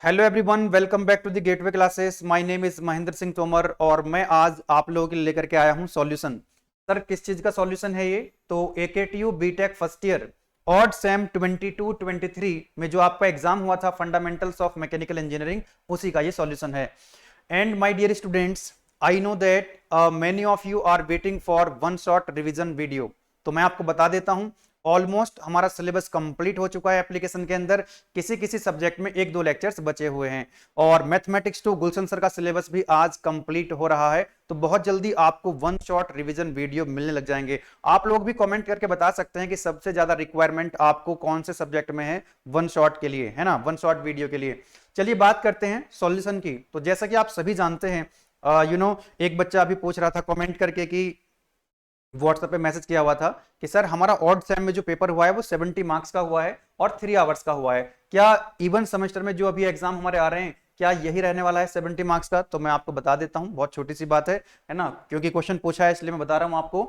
Hello everyone, welcome back to the Gateway Classes. My name is Mahendra Singh Tomar और मैं आज आप लोगों के लिए लेकर के आया हूं सॉल्यूशन। सर, किस चीज का सॉल्यूशन है ये? तो AKTU BTech first year odd sem 22-23 में जो आपका एग्जाम हुआ था फंडामेंटल्स ऑफ मैकेनिकल इंजीनियरिंग, उसी का ये सॉल्यूशन है। And my dear students, I know that many of you are waiting for one shot revision video. तो मैं आपको बता देता हूं, ऑलमोस्ट हमारा सिलेबस कंप्लीट हो चुका है एप्लीकेशन के अंदर। किसी किसी सब्जेक्ट में एक दो लेक्चर्स बचे हुए हैं और मैथमेटिक्स टू गुलशन सर का सिलेबस भी आज कंप्लीट हो रहा है। तो बहुत जल्दी आपको वन शॉट रिवीजन वीडियो मिलने लग जाएंगे। आप लोग भी कमेंट करके बता सकते हैं कि सबसे ज्यादा रिक्वायरमेंट आपको कौन से सब्जेक्ट में है वन शॉट के लिए, है ना, वन शॉट वीडियो के लिए। चलिए बात करते हैं सॉल्यूशन की। तो जैसा कि आप सभी जानते हैं, एक बच्चा अभी पूछ रहा था कमेंट करके कि व्हाट्सएप पे मैसेज किया हुआ था कि सर हमारा ऑड सेम में जो पेपर हुआ है वो 70 मार्क्स का हुआ है और 3 आवर्स का हुआ है। क्या इवन सेमेस्टर में जो अभी एग्जाम हमारे आ रहे हैं, क्या यही रहने वाला है 70 मार्क्स का? तो मैं आपको बता देता हूं, बहुत छोटी सी बात है ना, क्योंकि क्वेश्चन पूछा है इसलिए मैं बता रहा हूं आपको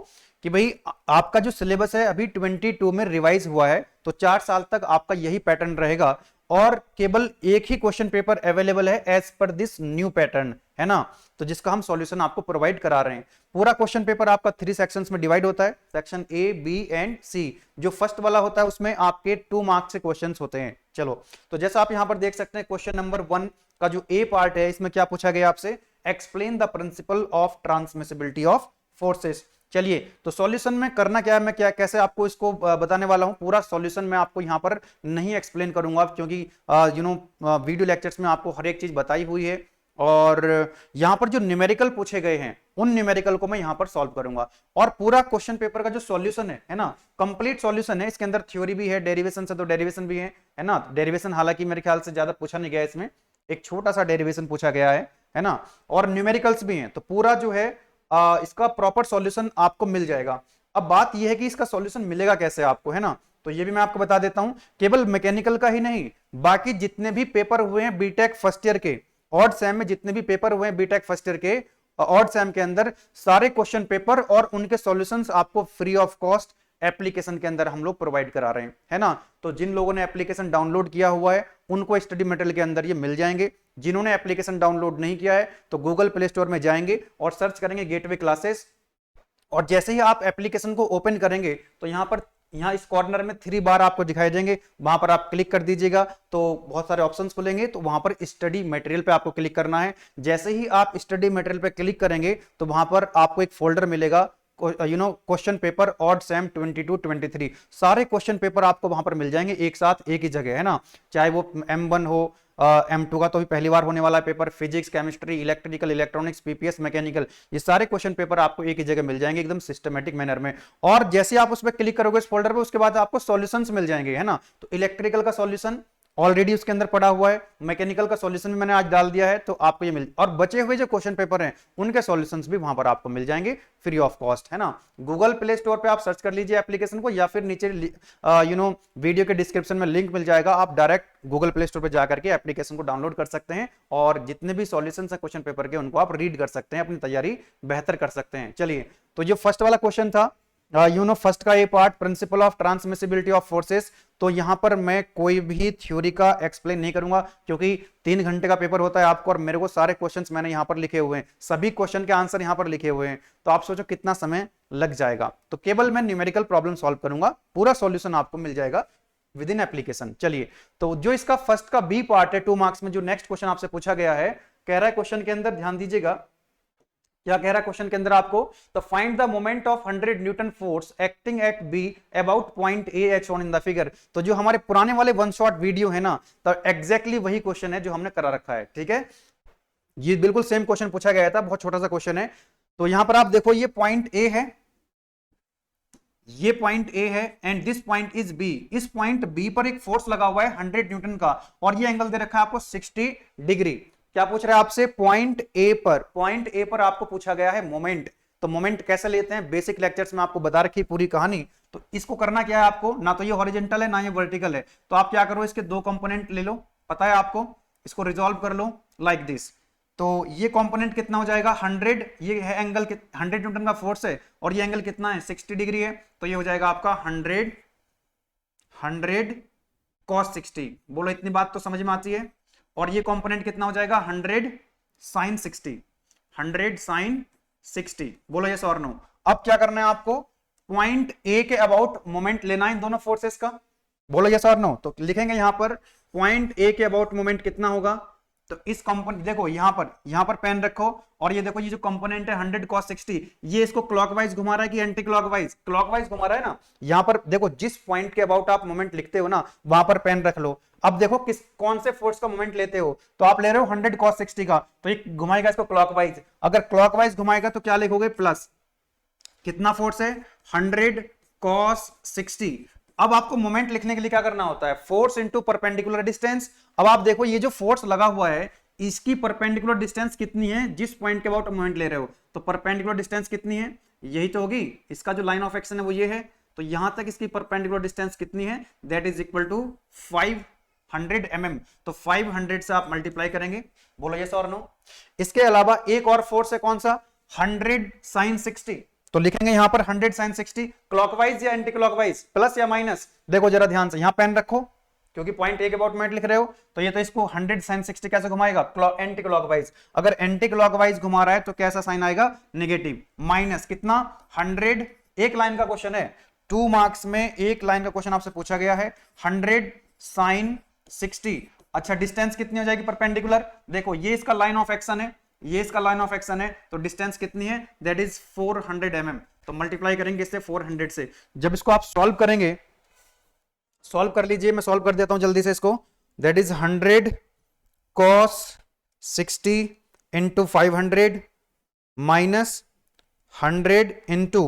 कि भाई आपका जो सिलेबस है अभी 22 में रिवाइज हुआ है, तो 4 साल तक आपका यही पैटर्न रहेगा और केवल एक ही क्वेश्चन पेपर अवेलेबल है as per this new pattern, है ना। तो जिसका हम सॉल्यूशन आपको प्रोवाइड करा रहे हैं। पूरा क्वेश्चन पेपर आपका 3 सेक्शंस में डिवाइड होता है, सेक्शन ए, बी एंड सी। जो फर्स्ट वाला होता है उसमें आपके 2 मार्क्स के क्वेश्चंस होते हैं। चलो, तो जैसा आप यहां पर देख सकते हैं, क्वेश्चन नंबर 1 का जो ए पार्ट है, इसमें क्या पूछा गया आपसे? Explain the principle of transmissibility of forces. चलिए, तो सॉल्यूशन में करना क्या है, मैं क्या कैसे आपको इसको बताने वाला हूं। पूरा सॉल्यूशन मैं आपको यहां पर नहीं एक्सप्लेन करूंगा क्योंकि वीडियो लेक्चर्स में आपको हर एक चीज बताई हुई है और यहां पर जो न्यूमेरिकल पूछे गए हैं उन न्यूमेरिकल को मैं यहां पर सॉल्व करूंगा। और पूरा क्वेश्चन पेपर का जो सॉल्यूशन है ना, कंप्लीट सॉल्यूशन है। इसके अंदर थ्योरी भी है, डेरिवेशन से तो डेरिवेशन भी है ना। डेरिवेशन हालांकि मेरे ख्याल से ज्यादा पूछा नहीं गया, इसमें एक छोटा सा डेरिवेशन पूछा गया है ना। और न्यूमेरिकल्स भी हैं, तो पूरा जो है इसका प्रॉपर सॉल्यूशन आपको मिल जाएगा। अब बात यह है कि इसका सॉल्यूशन मिलेगा कैसे आपको, है ना। तो ये भी मैं आपको बता देता हूं, केवल मैकेनिकल का ही नहीं, बाकी जितने भी पेपर हुए हैं बीटेक फर्स्ट ईयर के, ऑड सेम में जितने भी पेपर हुए हैं बीटेक फर्स्ट ईयर के ऑड सेम के अंदर, सारे क्वेश्चन पेपर और उनके सॉल्यूशंस आपको फ्री ऑफ कॉस्ट एप्लीकेशन के अंदर हम लोग प्रोवाइड करा रहे हैं, है ना। तो जिन लोगों ने एप्लीकेशन डाउनलोड किया हुआ है उनको स्टडी मटेरियल के अंदर ये मिल जाएंगे। जिन्होंने एप्लीकेशन डाउनलोड नहीं किया है तो गूगल प्ले स्टोर में जाएंगे और सर्च करेंगे गेटवे क्लासेस, और जैसे ही आप एप्लीकेशन को ओपन करेंगे तो यहाँ इस कॉर्नर में 3 बार आपको दिखाई देंगे, वहां पर आप क्लिक कर दीजिएगा तो बहुत सारे ऑप्शंस खुलेंगे। तो वहां पर स्टडी मटेरियल पे आपको क्लिक करना है। जैसे ही आप स्टडी मटेरियल पे क्लिक करेंगे तो वहां पर आपको एक फोल्डर मिलेगा, क्वेश्चन पेपर ऑड सेम 22-23। सारे क्वेश्चन पेपर आपको वहां पर मिल जाएंगे एक साथ एक ही जगह, है ना। चाहे वो M1 हो, M2 का तो भी पहली बार होने वाला है paper, physics, chemistry, electrical, electronics, PPS, mechanical, ये सारे क्वेश्चन पेपर आपको एक ही जगह मिल जाएंगे एकदम सिस्टमेटिक मैनर में। और जैसे आप उस पर क्लिक करोगे इस फोल्डर पे, उसके बाद आपको सॉल्यूशंस मिल जाएंगे, है ना। तो इलेक्ट्रिकल का सॉल्यूशन ऑलरेडी उसके अंदर पड़ा हुआ है, मैकेनिकल का सॉल्यूशन भी मैंने आज डाल दिया है, तो आपको ये मिल, और बचे हुए जो क्वेश्चन पेपर हैं उनके सॉल्यूशंस भी वहां पर आपको मिल जाएंगे फ्री ऑफ कॉस्ट, है ना। गूगल प्ले स्टोर पे आप सर्च कर लीजिए एप्लीकेशन को, या फिर नीचे वीडियो के डिस्क्रिप्शन में लिंक मिल जाएगा, आप डायरेक्ट गूगल प्ले स्टोर पे जाकर के एप्लीकेशन को डाउनलोड कर सकते हैं और जितने भी सॉल्यूशंस है क्वेश्चन पेपर के उनको आप रीड कर सकते हैं, अपनी तैयारी बेहतर कर सकते हैं। चलिए, तो जो फर्स्ट वाला क्वेश्चन था, फर्स्ट का ये part principle of transmissibility of forces, तो यहां पर मैं कोई भी थ्योरी का एक्सप्लेन नहीं करूंगा क्योंकि 3 घंटे का पेपर होता है आपको, और मेरे को सारे क्वेश्चंस मैंने यहां पर लिखे हुए हैं, सभी क्वेश्चन के आंसर यहां पर लिखे हुए हैं। तो आप सोचो कितना समय लग जाएगा। तो केवल मैं न्यूमेरिकल प्रॉब्लम सॉल्व करूंगा, पूरा सॉल्यूशन आपको मिल जाएगा विद इन एप्लीकेशन। चलिए, तो जो इसका फर्स्ट का बी पार्ट है 2 मार्क्स में, जो नेक्स्ट क्वेश्चन आपसे पूछा गया है, कह रहा है क्वेश्चन के अंदर, ध्यान दीजिएगा क्या कह रहा है क्वेश्चन के अंदर आपको, तो find the moment of 100 Newton force acting at be about point A H shown in the figure. तो जो हमारे पुराने वाले वन शॉट वीडियो है ना, तो एग्जैक्टली वही क्वेश्चन है जो हमने करा रखा है, ठीक है। ये बिल्कुल सेम क्वेश्चन पूछा गया था, बहुत छोटा सा क्वेश्चन है। तो यहां पर आप देखो, ये पॉइंट ए है, ये पॉइंट ए है and this point is B. इस पॉइंट बी पर एक फोर्स लगा हुआ है 100 न्यूटन का, और ये एंगल दे रखा है आपको 60 डिग्री। क्या पूछ रहा है आपसे? पॉइंट ए पर आपको पूछा गया है मोमेंट। तो मोमेंट कैसे लेते हैं बेसिक लेक्चर्स में आपको बता रखी पूरी कहानी। तो इसको करना क्या है आपको, ना तो ये हॉरिजॉन्टल है ना ये वर्टिकल है, तो आप क्या करो, इसके 2 कंपोनेंट ले लो, पता है आपको, इसको रिजॉल्व कर लो लाइक दिस। तो ये कंपोनेंट कितना हो जाएगा 100, ये है एंगल 100 न्यूटन का फोर्स है, और ये एंगल कितना है 60 डिग्री है, तो ये हो जाएगा आपका 100 cos 60। बोलो इतनी बात तो समझ में आती है। और ये कंपोनेंट कितना हो जाएगा 100 साइन 60, 100 साइन 60। बोलो यस और नो। अब क्या करना है आपको, पॉइंट ए के अबाउट मोमेंट लेना है इन दोनों फोर्सेस का। बोलो यस और नो। तो लिखेंगे यहां पर पॉइंट ए के अबाउट मोमेंट कितना होगा, तो इस कंपोनेंट देखो यहां पर पेन रखो, और ये देखो ये जो कंपोनेंट है 100 cos 60, ये इसको क्लॉकवाइज घुमा रहा है कि एंटी क्लॉकवाइज, क्लॉकवाइज घुमा रहा है ना। यहां पर देखो जिस पॉइंट के अबाउट आप मोमेंट लिखते हो ना, वहां पर पेन रख लो। अब देखो कौन से फोर्स का मोमेंट लेते हो, तो आप ले रहे हो 100 cos 60 का, तो ये घुमाएगा इसको क्लॉकवाइज। अगर क्लॉकवाइज घुमाएगा तो क्या लिखोगे, प्लस कितना फोर्स है 100 cos 60। अब आपको मोमेंट लिखने के लिए क्या करना होता है, फोर्स इंटू परपेंडिकुलर डिस्टेंस। अब आप देखो ये जो फोर्स लगा हुआ है इसकी परपेंडिकुलर डिस्टेंस कितनी है, जिस पॉइंट के अबाउट मोमेंट ले रहे हो, तो परपेंडिकुलर डिस्टेंस कितनी है, यही तो होगी। इसका जो लाइन ऑफ एक्शन है वो ये है, तो यहां तक इसकी परपेंडिकुलर डिस्टेंस कितनी है, that is equal to 500 mm। तो 500 से आप मल्टीप्लाई करेंगे। बोलो यस और नो। इसके अलावा एक और फोर्स है, कौन सा, 100 साइन 60। तो लिखेंगे यहां पर 100 साइन 60, क्लॉकवाइज या एंटी क्लॉकवाइज, प्लस या माइनस। देखो जरा ध्यान से, यहां पेन रखो क्योंकि पॉइंट ए के अबाउट मोमेंट लिख रहे हो, तो ये तो इसको 100 साइन 60 कैसे घुमाएगा, एंटी क्लॉकवाइज। अगर एंटी क्लॉकवाइज घुमा रहा है तो कैसा साइन आएगा, नेगेटिव। माइनस कितना 100, एक लाइन का क्वेश्चन है, 2 मार्क्स में एक लाइन का क्वेश्चन आपसे पूछा गया है, 100 साइन 60। अच्छा डिस्टेंस कितनी हो जाएगी परपेंडिकुलर, देखो ये इसका लाइन ऑफ एक्शन है, ये इसका लाइन ऑफ एक्शन है, तो डिस्टेंस कितनी है, दैट इज 400 mm। तो मल्टीप्लाई करेंगे इससे 400 से। जब इसको आप सॉल्व करेंगे, सॉल्व कर लीजिए, मैं सॉल्व कर देता हूं जल्दी से इसको। That is 100 cos 60 into 500 minus 100 into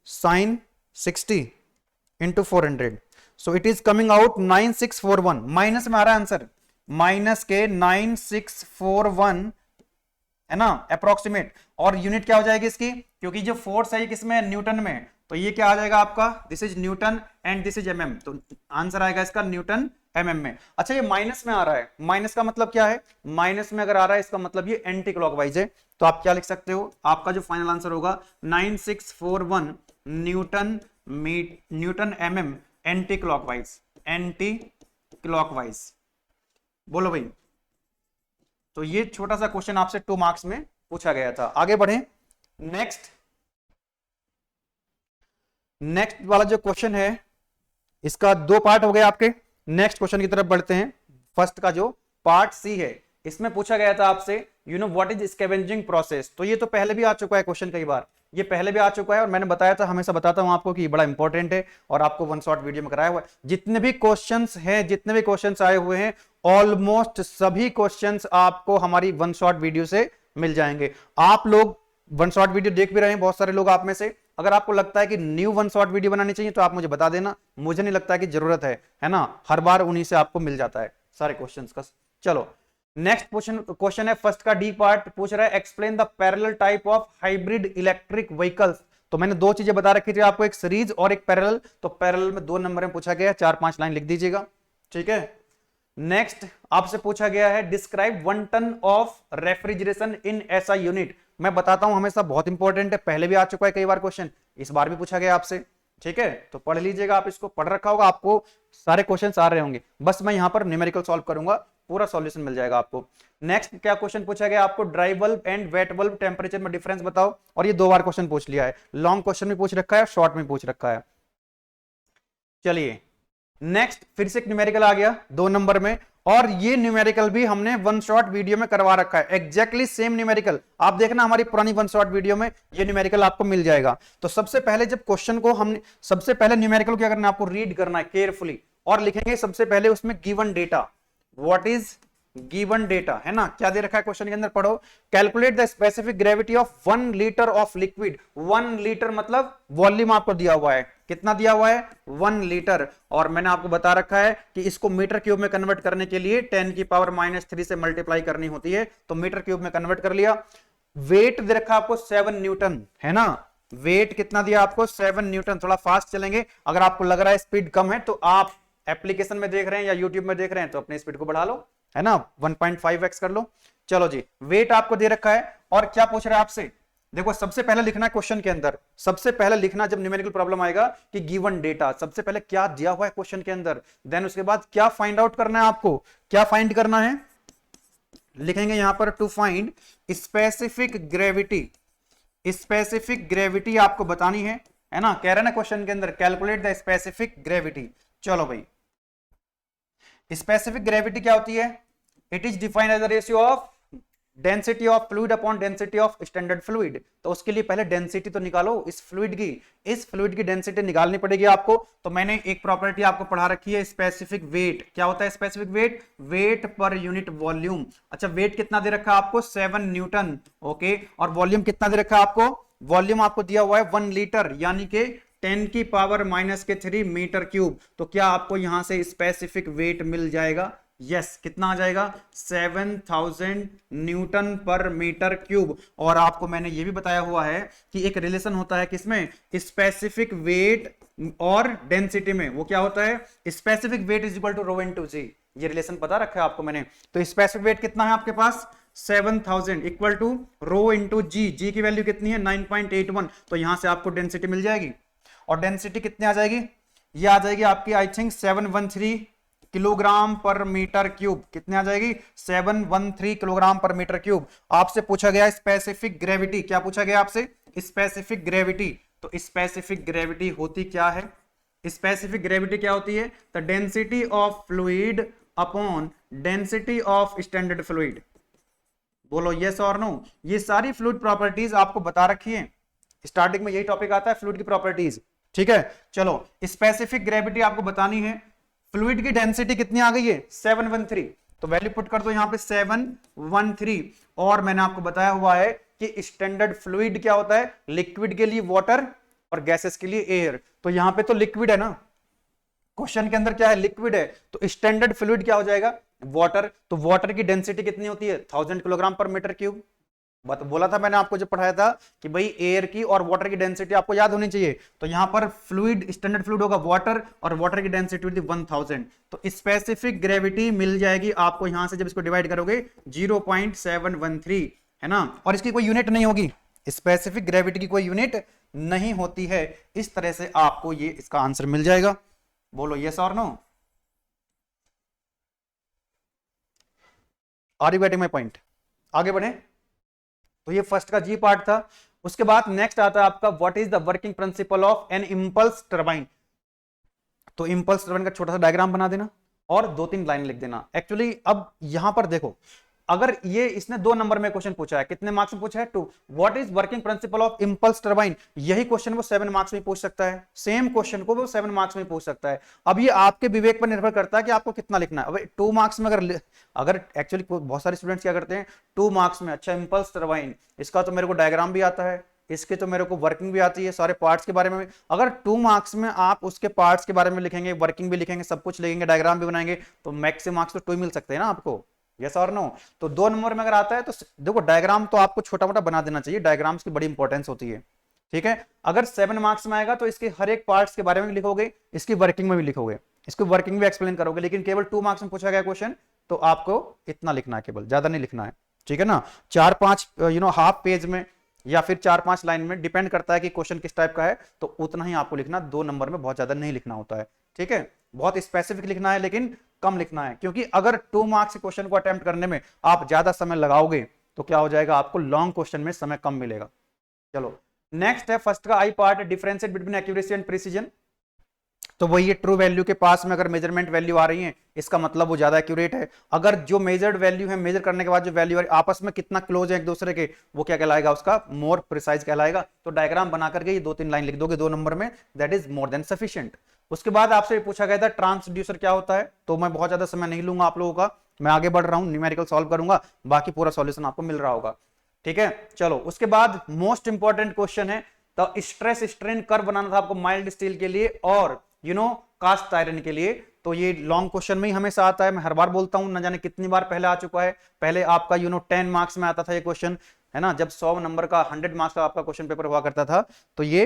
sine 60 into 400। So it is coming out 9641। Minus में आ रहा है आंसर, माइनस के 9641 है ना अप्रोक्सीमेट। और यूनिट क्या हो जाएगी इसकी, क्योंकि जो फोर्स है ये किसमें है, न्यूटन में, तो ये क्या आ जाएगा आपका, this is Newton and this is mm। तो आंसर आएगा इसका न्यूटन mm में। अच्छा ये माइनस में आ रहा है, माइनस का मतलब क्या है, माइनस में अगर आ रहा है इसका मतलब ये एंटी क्लॉकवाइज है। तो आप क्या लिख सकते हो, आपका जो फाइनल आंसर होगा 9641 Newton mm anti clockwise, anti clockwise. बोलो भाई। तो ये छोटा सा क्वेश्चन आपसे 2 मार्क्स में पूछा गया था। आगे बढ़े, नेक्स्ट वाला जो क्वेश्चन है इसका 2 पार्ट हो गए आपके। नेक्स्ट क्वेश्चन की तरफ बढ़ते हैं। फर्स्ट का जो पार्ट सी है, इसमें पूछा गया था आपसे you know what is scavenging process. तो ये तो पहले भी आ चुका है क्वेश्चन, कई बार ये पहले भी आ चुका है, और मैंने बताया था, हमेशा बताता हूं आपको कि ये बड़ा इंपॉर्टेंट है, और आपको वन शॉट वीडियो में कराया हुआ है। जितने भी क्वेश्चंस हैं, जितने भी क्वेश्चंस आए हुए हैं, ऑलमोस्ट सभी क्वेश्चंस आपको हमारी वन शॉट वीडियो से मिल जाएंगे। आप लोग वन शॉट वीडियो देख भी रहे हैं बहुत सारे लोग आप में से। अगर आपको लगता है कि न्यू वन शॉट वीडियो बनानी चाहिए तो आप मुझे बता देना, मुझे नहीं लगता है कि जरूरत है ना, हर बार उन्हीं से आपको मिल जाता है सारे क्वेश्चंस का। चलो नेक्स्ट क्वेश्चन है, फर्स्ट का डी पार्ट पूछ रहा है explain the parallel type of hybrid electric vehicles. तो मैंने 2 चीजें बता रखी थी आपको, एक सीरीज और एक पैरेलल। तो पैरेलल में 2 नंबर में पूछा गया, 4-5 लाइन लिख दीजिएगा, ठीक है। नेक्स्ट आपसे पूछा गया है डिस्क्राइब 1 टन ऑफ रेफ्रिजरेशन इन ऐसा यूनिट। मैं बताता हूं हमेशा, बहुत इंपॉर्टेंट है, पहले भी आ चुका है कई बार क्वेश्चन, इस बार भी पूछा गया आपसे, ठीक है। तो पढ़ लीजिएगा, आप इसको पढ़ रखा होगा, आपको सारे क्वेश्चंस आ रहे होंगे, बस मैं यहां पर न्यूमेरिकल सॉल्व करूंगा, पूरा सॉल्यूशन मिल जाएगा आपको। नेक्स्ट क्या क्वेश्चन पूछा गया आपको, dry bulb and wait bulb temperature में डिफरेंस बताओ। और ये 2 बार क्वेश्चन पूछ लिया है, लॉन्ग क्वेश्चन में पूछ रखा है, शॉर्ट में पूछ रखा है। चलिए नेक्स्ट फिर से एक न्यूमेरिकल आ गया 2 नंबर में, और ये न्यूमेरिकल भी हमने वन शॉट वीडियो में करवा रखा है, एग्जैक्टली सेम न्यूमेरिकल। आप देखना हमारी पुरानी वन शॉट वीडियो में ये न्यूमेरिकल आपको मिल जाएगा। तो सबसे पहले जब क्वेश्चन को हमने, सबसे पहले न्यूमेरिकल क्या करना है आपको, रीड करना है केयरफुली, और लिखेंगे सबसे पहले उसमें given data, what is given data, है ना, क्या दे रखा है क्वेश्चन के अंदर, पढ़ो। Calculate the specific gravity of 1 litre of liquid. 1 litre मतलब वॉल्यूम आपको दिया हुआ है, कितना दिया हुआ है, 1 लीटर। और मैंने आपको बता रखा है कि इसको मीटर क्यूब में कन्वर्ट करने के लिए 10 की पावर -3 से मल्टीप्लाई करनी होती है, तो मीटर क्यूब में कन्वर्ट कर लिया। वेट दे रखा आपको 7 न्यूटन, है ना, वेट कितना दिया आपको, 7 न्यूटन। थोड़ा फास्ट चलेंगे, अगर आपको लग रहा है स्पीड कम है तो आप एप्लीकेशन में देख रहे हैं या यूट्यूब में देख रहे हैं तो अपनी स्पीड को बढ़ा लो, है ना, 1.5x कर लो। चलो जी, वेट आपको दे रखा है, और क्या पूछ रहा है आपसे, देखो सबसे पहले लिखना क्वेश्चन के अंदर, सबसे पहले लिखना जब न्यूमेरिकल प्रॉब्लम आएगा कि गिवन डेटा, सबसे पहले क्या दिया हुआ है क्वेश्चन के अंदर, देन उसके बाद क्या फाइंड आउट करना है आपको, क्या फाइंड करना है, लिखेंगे यहां पर to find specific gravity. Specific gravity आपको बतानी है ना, कह रहे ना क्वेश्चन के अंदर कैलकुलेट द स्पेसिफिक ग्रेविटी। चलो भाई, स्पेसिफिक ग्रेविटी क्या होती है? It is defined as the ratio of density of fluid upon density of standard fluid. तो उसके लिए पहले डेंसिटी तो निकालो इस फ्लूइड की, इस फ्लूइड की डेंसिटी निकालनी पड़ेगी आपको। तो मैंने एक प्रॉपर्टी आपको पढ़ा रखी है, स्पेसिफिक वेट। क्या होता है specific weight? Weight per unit volume. अच्छा, वेट कितना दे रखा है आपको? 7 न्यूटन। ओके, और वॉल्यूम कितना दे रखा है आपको? वॉल्यूम आपको दिया हुआ है 1 लीटर, यानी कि 10 की पावर -3 मीटर क्यूब। तो क्या आपको यहां से स्पेसिफिक वेट मिल जाएगा? यस, कितना आ जाएगा? 7000 न्यूटन पर मीटर क्यूब। और आपको मैंने ये भी बताया हुआ है कि एक रिलेशन होता है किसमें? स्पेसिफिक वेट और डेंसिटी में। वो क्या होता है? Specific weight is equal to rho into g. ये रिलेशन पता रखा है आपको मैंने। तो स्पेसिफिक वेट कितना है आपके पास? 7000 इक्वल टू रो इनटू जी। जी की वैल्यू कितनी है? 9.81। तो यहां से आपको डेंसिटी मिल जाएगी। और डेंसिटी कितनी आ जाएगी? ये आ जाएगी आपकी आई थिंक 713 किलोग्राम पर मीटर क्यूब। कितने आ जाएगी? 713 किलोग्राम पर मीटर क्यूब। आपसे पूछा गया स्पेसिफिक ग्रेविटी। क्या पूछा गया आपसे? Specific gravity. तो स्पेसिफिक ग्रेविटी होती क्या है? स्पेसिफिक ग्रेविटी क्या होती है? The density of fluid upon density of standard fluid. बोलो यस और नो। ये सारी फ्लूइड प्रॉपर्टीज आपको बता रखी है, स्टार्टिंग में यही टॉपिक आता है फ्लूइड की प्रॉपर्टीज। ठीक है, चलो स्पेसिफिक ग्रेविटी आपको बतानी है। फ्लूइड की डेंसिटी कितनी आ गई है? 713। तो वैल्यू पुट कर दो यहां पे 713। और मैंने आपको बताया हुआ है कि स्टैंडर्ड फ्लूइड क्या होता है? लिक्विड के लिए वाटर और गैसेस के लिए एयर। तो यहां पे तो लिक्विड है ना, क्वेश्चन के अंदर क्या है? लिक्विड है। तो स्टैंडर्ड फ्लूइड क्या हो जाएगा? वाटर। तो वाटर की डेंसिटी कितनी होती है? 1000 किलोग्राम पर मीटर क्यूब। बोला था मैंने आपको जब पढ़ाया था कि भाई एयर की और वाटर की डेंसिटी आपको याद होनी चाहिए। तो यहां पर फ्लूइड, स्टैंडर्ड फ्लूइड होगा वाटर, और वाटर की डेंसिटी होती है 1000। तो स्पेसिफिक ग्रेविटी मिल जाएगी आपको यहां से, जब इसको डिवाइड करोगे 0.713, है ना। और इसकी कोई यूनिट नहीं होगी, स्पेसिफिक ग्रेविटी की कोई यूनिट नहीं होती है। इस तरह से आपको ये इसका आंसर मिल जाएगा। बोलो यस और no. Are you getting my point? आगे बढ़े। तो ये फर्स्ट का जी पार्ट था। उसके बाद नेक्स्ट आता है आपका what is the working principle of an impulse turbine. तो इंपल्स टरबाइन का छोटा सा डायग्राम बना देना और 2-3 लाइन लिख देना। एक्चुअली अब यहां पर देखो, अगर ये इसने 2 नंबर में क्वेश्चन पूछा है, कितने मार्क्स में पूछा है? 2। What is working principle of impulse turbine, यही क्वेश्चन वो 7 मार्क्स में पूछ सकता है। सेम क्वेश्चन को वो 7 मार्क्स में पूछ सकता है। अब ये आपके विवेक पर निर्भर करता है कि आपको कितना लिखना है। अब 2 मार्क्स में अगर एक्चुअली बहुत सारे स्टूडेंट्स क्या करते हैं 2 मार्क्स में, अच्छा इंपल्स टरबाइन, इसका तो मेरे को डायग्राम भी आता है, इसके तो मेरे को वर्किंग भी आती है, सारे पार्ट्स के बारे में। अगर 2 मार्क्स में आप उसके पार्ट्स के बारे में लिखेंगे, वर्किंग भी लिखेंगे, सब कुछ लिखेंगे, डायग्राम भी बनाएंगे, तो मैक्सिमम मार्क्स तो 2 ही मिल सकते हैं ना आपको। यस और नो। तो 2 नंबर में अगर आता है तो देखो डायग्राम तो आपको छोटा मोटा बना देना चाहिए, डायग्राम्स की बड़ी इंपॉर्टेंस होती है। ठीक है, अगर 7 मार्क्स में आएगा तो इसके हर एक पार्ट्स के बारे में लिखोगे, इसकी वर्किंग में भी लिखोगे, इसकी वर्किंग भी एक्सप्लेन करोगे। लेकिन केवल 2 मार्क्स में पूछा गया क्वेश्चन तो आपको इतना लिखना है, केवल, ज्यादा नहीं लिखना है। ठीक है ना, 4-5 हाफ पेज में या फिर 4-5 लाइन में, डिपेंड करता है कि क्वेश्चन किस टाइप का है, तो उतना ही आपको लिखना। 2 नंबर में बहुत ज्यादा नहीं लिखना होता है। ठीक है, बहुत स्पेसिफिक लिखना है लेकिन कम लिखना है, क्योंकि अगर 2 मार्क्स के क्वेश्चन को अटेम्प्ट करने में आप ज्यादा समय लगाओगे तो क्या हो जाएगा, आपको लॉन्ग क्वेश्चन में समय कम मिलेगा। चलो नेक्स्ट है फर्स्ट का आई part, differentiate between accuracy and precision. तो वही ये ट्रू वैल्यू के पास में अगर मेजरमेंट वैल्यू आ रही है, इसका मतलब वो ज्यादा एक्यूरेट है। अगर जो मेजर्ड वैल्यू है, मेजर करने के बाद जो वैल्यू आपस में कितना क्लोज है एक दूसरे के, वो क्या कहलाएगा, उसका मोर प्रिसाइज कहलाएगा। तो डायग्राम बना करके ये 2-3 लाइन लिख दोगे 2 नंबर में, that is more than sufficient. उसके बाद आपसे पूछा गया था ट्रांसड्यूसर क्या होता है। तो मैं बहुत ज्यादा समय नहीं लूंगा आप लोगों का, मैं आगे बढ़ रहा हूं, न्यूमेरिकल सॉल्व करूंगा, बाकी पूरा सॉल्यूशन आपको मिल रहा होगा। ठीक है, चलो उसके बाद मोस्ट इंपॉर्टेंट क्वेश्चन है, तो स्ट्रेस स्ट्रेन कर्व बनाना था आपको माइल्ड स्टील के लिए और कास्ट आयरन के लिए। तो ये लॉन्ग क्वेश्चन में ही हमेशा आता है, मैं हर बार बोलता हूं, न जाने कितनी बार पहले आ चुका है। पहले आपका 10 मार्क्स में आता था ये क्वेश्चन, है ना, जब 100 नंबर का 100 मार्क्स का आपका क्वेश्चन पेपर हुआ करता था, तो ये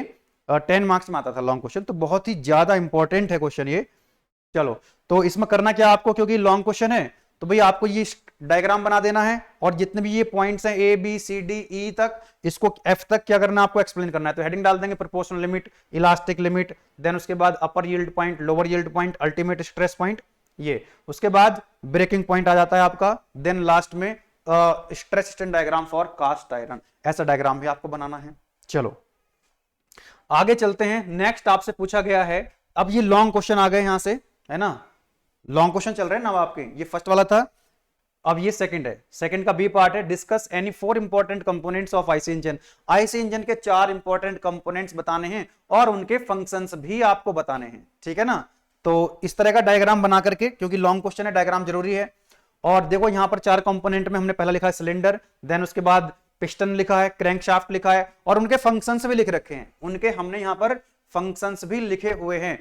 10 मार्क्स में आता था लॉन्ग क्वेश्चन। तो बहुत ही ज्यादा इंपॉर्टेंट है क्वेश्चन ये। चलो, तो इसमें करना क्या आपको, क्योंकि लॉन्ग क्वेश्चन है, तो भाई आपको ये डायग्राम बना देना है और जितने भी ये पॉइंट्स हैं A B C D E तक, इसको एफ तक क्या करना है, आपको एक्सप्लेन करना है। तो हेडिंग डाल देंगे proportional limit, elastic limit, then उसके बाद upper yield point, lower yield point, ultimate stress point, ये उसके बाद ब्रेकिंग पॉइंट आ जाता है आपका, देन लास्ट में stress strain diagram for cast iron, ऐसा डायग्राम भी आपको बनाना है। चलो आगे चलते हैं। नेक्स्ट आपसे पूछा गया है, अब ये लॉन्ग क्वेश्चन आ गए यहां से, है ना, लॉन्ग क्वेश्चन चल रहे हैं ना आपके, ये फर्स्ट वाला था, अब ये सेकंड है। सेकंड का बी पार्ट है, discuss any 4 important components of IC engine. IC engine के 4 इंपॉर्टेंट कंपोनेंट्स बताने हैं और उनके फंक्शंस भी आपको बताने हैं, ठीक है ना। तो इस तरह का डायग्राम बना करके, क्योंकि लॉन्ग क्वेश्चन है डायग्राम जरूरी है। और देखो यहां पर 4 कंपोनेंट में हमने पहला लिखा है सिलेंडर, देन उसके बाद पिस्टन लिखा है, क्रैंकशाफ्ट लिखा है और उनके फंक्शंस भी लिख रखे हैं, उनके हमने यहां पर फंक्शंस भी लिखे हुए हैं।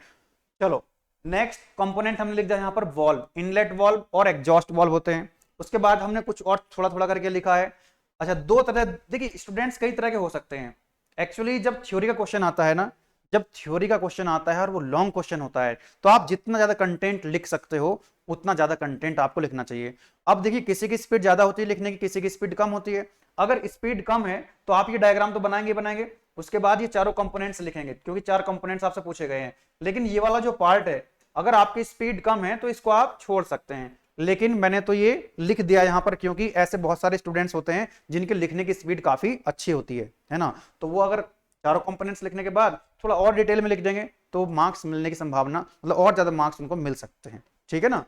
चलो नेक्स्ट कंपोनेंट हमने लिख दिया यहां पर वॉल्व, इनलेट वॉल्व और एग्जॉस्ट वॉल्व होते हैं। उसके बाद हमने कुछ और थोड़ा थोड़ा करके लिखा है। अच्छा, 2 तरह, देखिए स्टूडेंट्स कई तरह के हो सकते हैं। एक्चुअली जब थ्योरी का क्वेश्चन आता है ना, जब थ्योरी का क्वेश्चन आता है और वो लॉन्ग क्वेश्चन होता है, तो आप जितना ज्यादा कंटेंट लिख सकते हो उतना ज्यादा कंटेंट आपको लिखना चाहिए। अब देखिए किसी की स्पीड ज्यादा होती है लिखने की, किसी की स्पीड कम होती है। अगर स्पीड कम है तो आप ये डायग्राम तो बनाएंगे बनाएंगे, उसके बाद ये चारों कंपोनेंट्स लिखेंगे, क्योंकि 4 कंपोनेंट्स आपसे पूछे गए हैं। लेकिन ये वाला जो पार्ट है, अगर आपकी स्पीड कम है तो इसको आप छोड़ सकते हैं, लेकिन मैंने तो ये लिख दिया यहां पर, क्योंकि ऐसे बहुत सारे स्टूडेंट्स होते हैं जिनके लिखने की स्पीड काफी अच्छी होती है ना। तो वो अगर चारों कंपोनेंट्स लिखने के बाद थोड़ा और डिटेल में लिख देंगे तो मार्क्स मिलने की संभावना, मतलब और ज्यादा मार्क्स उनको मिल सकते हैं, ठीक है ना।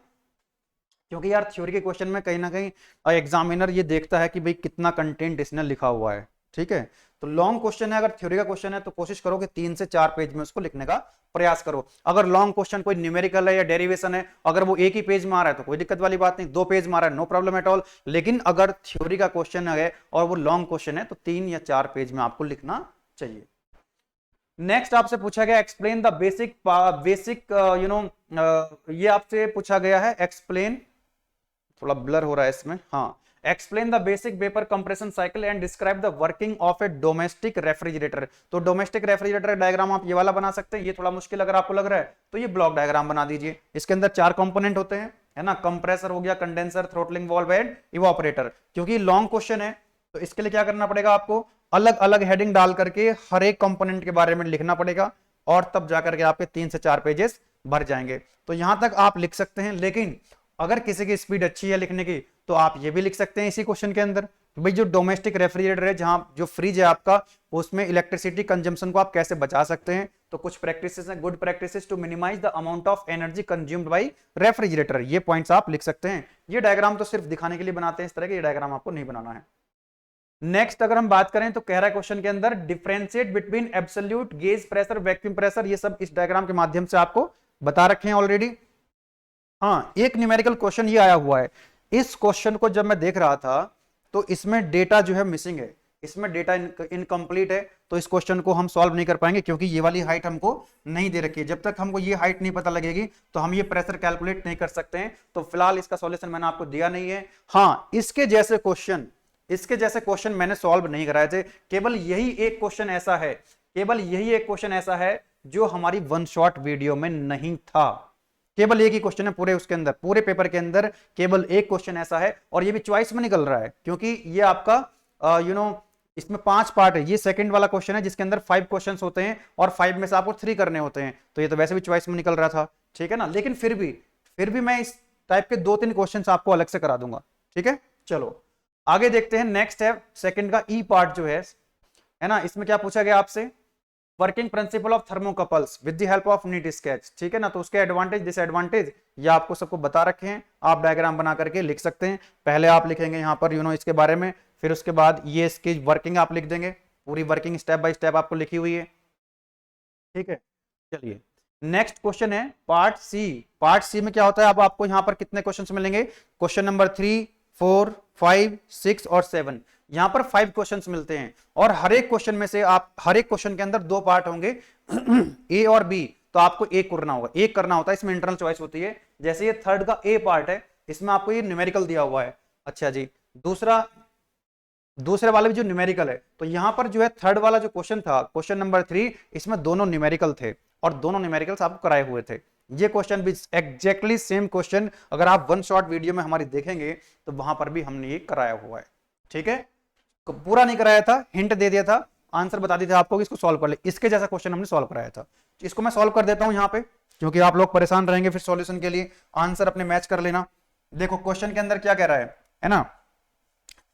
क्योंकि यार थ्योरी के क्वेश्चन में कहीं ना कहीं एग्जामिनर ये देखता है कि भाई कितना कंटेंट इसने लिखा हुआ है, ठीक है। तो लॉन्ग क्वेश्चन है, अगर थ्योरी का क्वेश्चन है तो कोशिश करो कि 3 से 4 पेज में उसको लिखने का प्रयास करो। अगर लॉन्ग क्वेश्चन कोई न्यूमेरिकल है या डेरिवेशन है, अगर वो एक ही पेज में आ रहा है तो कोई दिक्कत वाली बात नहीं, 2 पेज में आ रहा है नो प्रॉब्लम एट ऑल। लेकिन अगर थ्योरी का क्वेश्चन है और वो लॉन्ग क्वेश्चन है तो 3 या 4 पेज में आपको लिखना चाहिए। नेक्स्ट आपसे पूछा गया एक्सप्लेन द बेसिक ये आपसे पूछा गया है एक्सप्लेन, थोड़ा ब्लर हो रहा है इसमें, हाँ, explain the basic vapour compression cycle and describe the working of A domestic refrigerator. तो डोमेस्टिक रेफ्रिजरेटर डायग्राम आप ये वाला बना सकते हैं। ये थोड़ा मुश्किल अगर आपको लग रहा है तो ये ब्लॉक डायग्राम बना दीजिए। इसके अंदर 4 कंपोनेंट होते हैं, है ना, कंप्रेसर हो गया, condenser, throttling valve and evaporator. क्योंकि लॉन्ग क्वेश्चन है तो इसके लिए क्या करना पड़ेगा आपको, अलग अलग हेडिंग डाल करके हर एक कंपोनेंट के बारे में लिखना पड़ेगा, और तब जाकर के आपके 3 से 4 पेजेस भर जाएंगे। तो यहां तक आप लिख सकते हैं। लेकिन अगर किसी की स्पीड अच्छी है लिखने की तो आप ये भी लिख सकते हैं इसी क्वेश्चन के अंदर, भाई जो डोमेस्टिक रेफ्रिजरेटर है, जहां जो फ्रिज है आपका, उसमें इलेक्ट्रिसिटी कंजम्पशन को आप कैसे बचा सकते हैं। तो कुछ प्रैक्टिसेस हैं, good practices to minimize the amount of energy consumed by refrigerator, ये पॉइंट्स आप लिख सकते हैं। ये डायग्राम तो सिर्फ दिखाने के लिए बनाते हैं इस तरह के, ये डायग्राम आपको नहीं बनाना है। नेक्स्ट अगर हम बात करें तो कह रहा है क्वेश्चन के अंदर differentiate between absolute gauge pressure, vacuum pressure, ये सब इस डायग्राम के माध्यम से आपको बता रखे हैं ऑलरेडी। हाँ, एक न्यूमेरिकल क्वेश्चन ये आया हुआ है। इस क्वेश्चन को जब मैं देख रहा था तो इसमें डेटा जो है मिसिंग है, इसमें डेटा इनकम्प्लीट है, तो इस क्वेश्चन को हम सॉल्व नहीं कर पाएंगे, क्योंकि ये वाली हाइट हमको नहीं दे रखी है। जब तक हमको ये हाइट नहीं पता लगेगी तो हम ये प्रेशर कैलकुलेट नहीं कर सकते हैं। तो फिलहाल इसका सॉल्यूशन मैंने आपको दिया नहीं है। हाँ, इसके जैसे क्वेश्चन मैंने सॉल्व नहीं कराए थे। केवल यही एक क्वेश्चन ऐसा है, केवल यही एक क्वेश्चन ऐसा है जो हमारी वन शॉट वीडियो में नहीं था। केवल एक ही क्वेश्चन है पूरे उसके अंदर, पूरे पेपर के अंदर केवल एक क्वेश्चन ऐसा है, और ये भी चॉइस में निकल रहा है, क्योंकि ये आपका इसमें 5 पार्ट है। ये सेकंड वाला क्वेश्चन है जिसके अंदर 5 क्वेश्चंस होते हैं और 5 में से आपको 3 करने होते हैं। तो ये तो वैसे भी चॉइस में निकल रहा था, ठीक है ना। लेकिन फिर भी मैं इस टाइप के 2-3 क्वेश्चन आपको अलग से करा दूंगा, ठीक है। चलो आगे देखते हैं। नेक्स्ट है सेकंड का ई पार्ट जो है ना, इसमें क्या पूछा गया आपसे, working principle of thermocouples with the help of neat sketch, ठीक है ना। तो उसके एडवांटेज डिसएडवांटेज ये आपको सबको बता रखे हैं, आप डायग्राम बना करके लिख सकते हैं। पहले आप लिखेंगे यहाँ पर इसके बारे में, फिर उसके बाद ये इसकी वर्किंग आप लिख देंगे, पूरी वर्किंग स्टेप बाय स्टेप आपको लिखी हुई है, ठीक है। चलिए नेक्स्ट क्वेश्चन है पार्ट सी। पार्ट सी में क्या होता है, अब आपको यहाँ पर कितने क्वेश्चन मिलेंगे, क्वेश्चन नंबर 3, 4, 5, 6 और 7, यहां पर 5 क्वेश्चंस मिलते हैं। और हर एक क्वेश्चन में से आप, हर एक क्वेश्चन के अंदर 2 पार्ट होंगे ए और बी, तो आपको एक करना होगा, एक करना होता है, इसमें इंटरनल चॉइस होती है। जैसे ये थर्ड का ए पार्ट है, इसमें आपको ये न्यूमेरिकल दिया हुआ है, अच्छा जी। दूसरे वाले भी जो न्यूमेरिकल है, तो यहां पर जो है थर्ड वाला जो क्वेश्चन था, क्वेश्चन नंबर 3, इसमें दोनों न्यूमेरिकल थे और दोनों न्यूमेरिकल्स आपको कराए हुए थे। ये क्वेश्चन भी एग्जैक्टली सेम क्वेश्चन अगर आप वन शॉट वीडियो में हमारी देखेंगे तो वहां पर भी हमने ये कराया हुआ है, ठीक है। पूरा नहीं कराया था, हिंट दे दिया था, आंसर बता दिया था आपको कि इसको सॉल्व कर ले। इसके जैसा क्वेश्चन हमने सॉल्व कराया था, इसको मैं सॉल्व कर देता हूं यहाँ पे, क्योंकि आप लोग परेशान रहेंगे फिर सॉल्यूशन के लिए, आंसर अपने मैच कर लेना। देखो क्वेश्चन के अंदर क्या कह रहा है ना,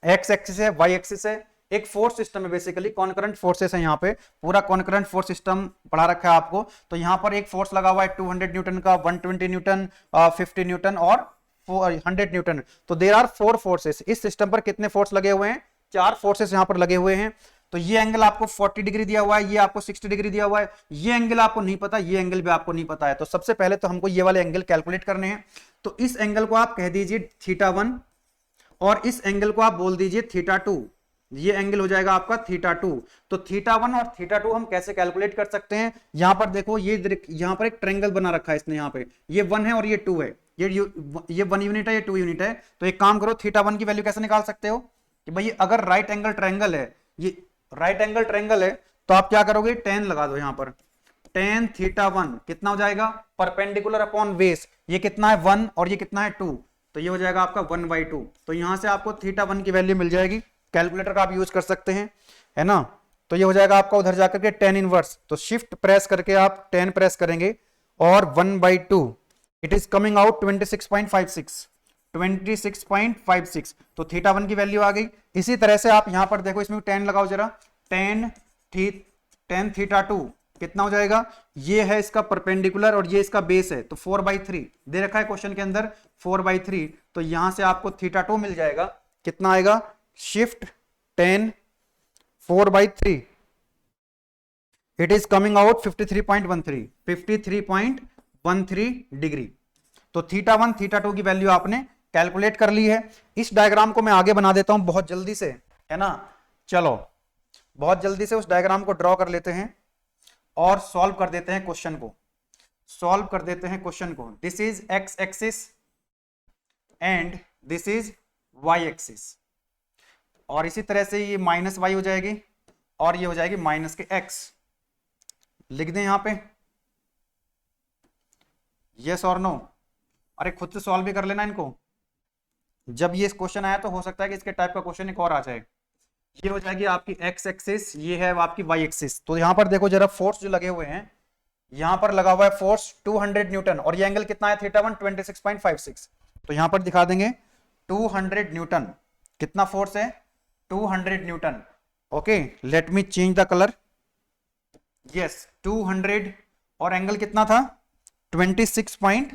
एक्स एक्सिस है, वाई एक्सिस है, एक फोर्स सिस्टम है, बेसिकली कॉन्करेंट फोर्सेस है। यहाँ पे पूरा कॉन्करेंट फोर्स सिस्टम पढ़ा रखा है आपको। तो यहाँ पर एक फोर्स लगा हुआ है 200 न्यूटन का, 120 न्यूटन, 50 न्यूटन और 100 न्यूटन। तो देयर आर 4 फोर्सेस। इस सिस्टम पर कितने फोर्स लगे हुए हैं? 4 फोर्सेस यहाँ पर लगे हुए हैं। तो ये एंगल आपको 40 डिग्री दिया हुआ है, ये आपको 60 डिग्री दिया हुआ है, ये एंगल आपको नहीं पता, ये एंगल भी आपको नहीं पता है। तो सबसे पहले तो हमको ये वाले एंगल कैलकुलेट करने हैं। तो इस एंगल को आप कह दीजिए θ1 और इस एंगल को आप बोल दीजिए θ2। ये एंगल हो जाएगा आपका θ2। तो θ1 और θ2 हम कैसे कैलकुलेट कर सकते हैं? यहां पर देखो, ये यहां पर एक ट्रायंगल बना रखा है इसने। यहाँ पे ये 1 है और ये 2 है, ये 1 यूनिट है, ये 2 यूनिट है। तो एक काम करो, θ1 की वैल्यू कैसे निकाल सकते हो कि भाई अगर राइट एंगल ट्रायंगल है, ये राइट एंगल ट्रायंगल है, तो आप क्या करोगे? tan लगा दो यहाँ पर। tan θ1 कितना हो जाएगा? Perpendicular upon base. ये कितना है? 1 और ये कितना है? 2। तो ये हो जाएगा आपका 1/2। तो यहां से आपको θ1 की वैल्यू मिल जाएगी। कैलकुलेटर का आप यूज कर सकते हैं, है ना। तो ये हो जाएगा आपका उधर जाकर के tan इनवर्स। तो शिफ्ट प्रेस करके आप tan प्रेस करेंगे और 1/2, इट इज कमिंग आउट 26.56। 26.56। तो θ1 की वैल्यू आ गई। इसी तरह से आप यहां पर देखो, इसमें tan लगाओ जरा। tan θ2 कितना हो जाएगा? ये है इसका परपेंडिकुलर और ये इसका बेस है, तो 4/3 दे रखा है क्वेश्चन के अंदर, 4/3। तो यहां से आपको θ2 मिल जाएगा। कितना आएगा? Shift tan 4/3, it is coming out 53.13, 53.13 degree. तो θ1 θ2 की वैल्यू आपने कैलकुलेट कर ली है। इस डायग्राम को मैं आगे बना देता हूं बहुत जल्दी से, है ना। चलो बहुत जल्दी से उस डायग्राम को ड्रॉ कर लेते हैं और सॉल्व कर देते हैं क्वेश्चन को। सॉल्व कर देते हैं क्वेश्चन को। This is X axis and this is Y axis, और इसी तरह से ये माइनस वाई हो जाएगी और ये हो जाएगी माइनस के एक्स। लिख दें यहां पे यस और नो। अरे खुद से सॉल्व भी कर लेना इनको। जब ये क्वेश्चन आया तो हो सकता है कि इसके टाइप का क्वेश्चन एक और आ जाए। ये हो जाएगी आपकी एक्स एक्सिस, ये है आपकी वाई एक्सिस। तो यहां पर देखो जरा, फोर्स जो लगे हुए हैं, यहां पर लगा हुआ है फोर्स 200 न्यूटन और ये एंगल कितना है? θ1 26.56। तो यहां पर दिखा देंगे 200 न्यूटन। कितना फोर्स है? 200 Newton. Okay, let me change the colour. Yes 200, और एंगल कितना था? 26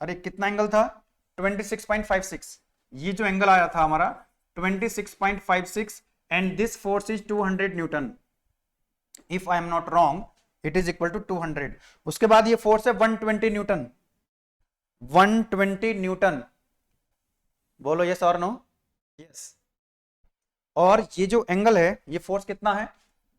अरे कितना एंगल था? 26.56। ये जो एंगल आया था हमारा 26.56 and this force is 200 newton. If I am not wrong, it is equal to 200। उसके बाद ये फोर्स है 120 न्यूटन। 120 न्यूटन, बोलो यस और नो? यस। और ये जो एंगल है, ये फोर्स कितना है?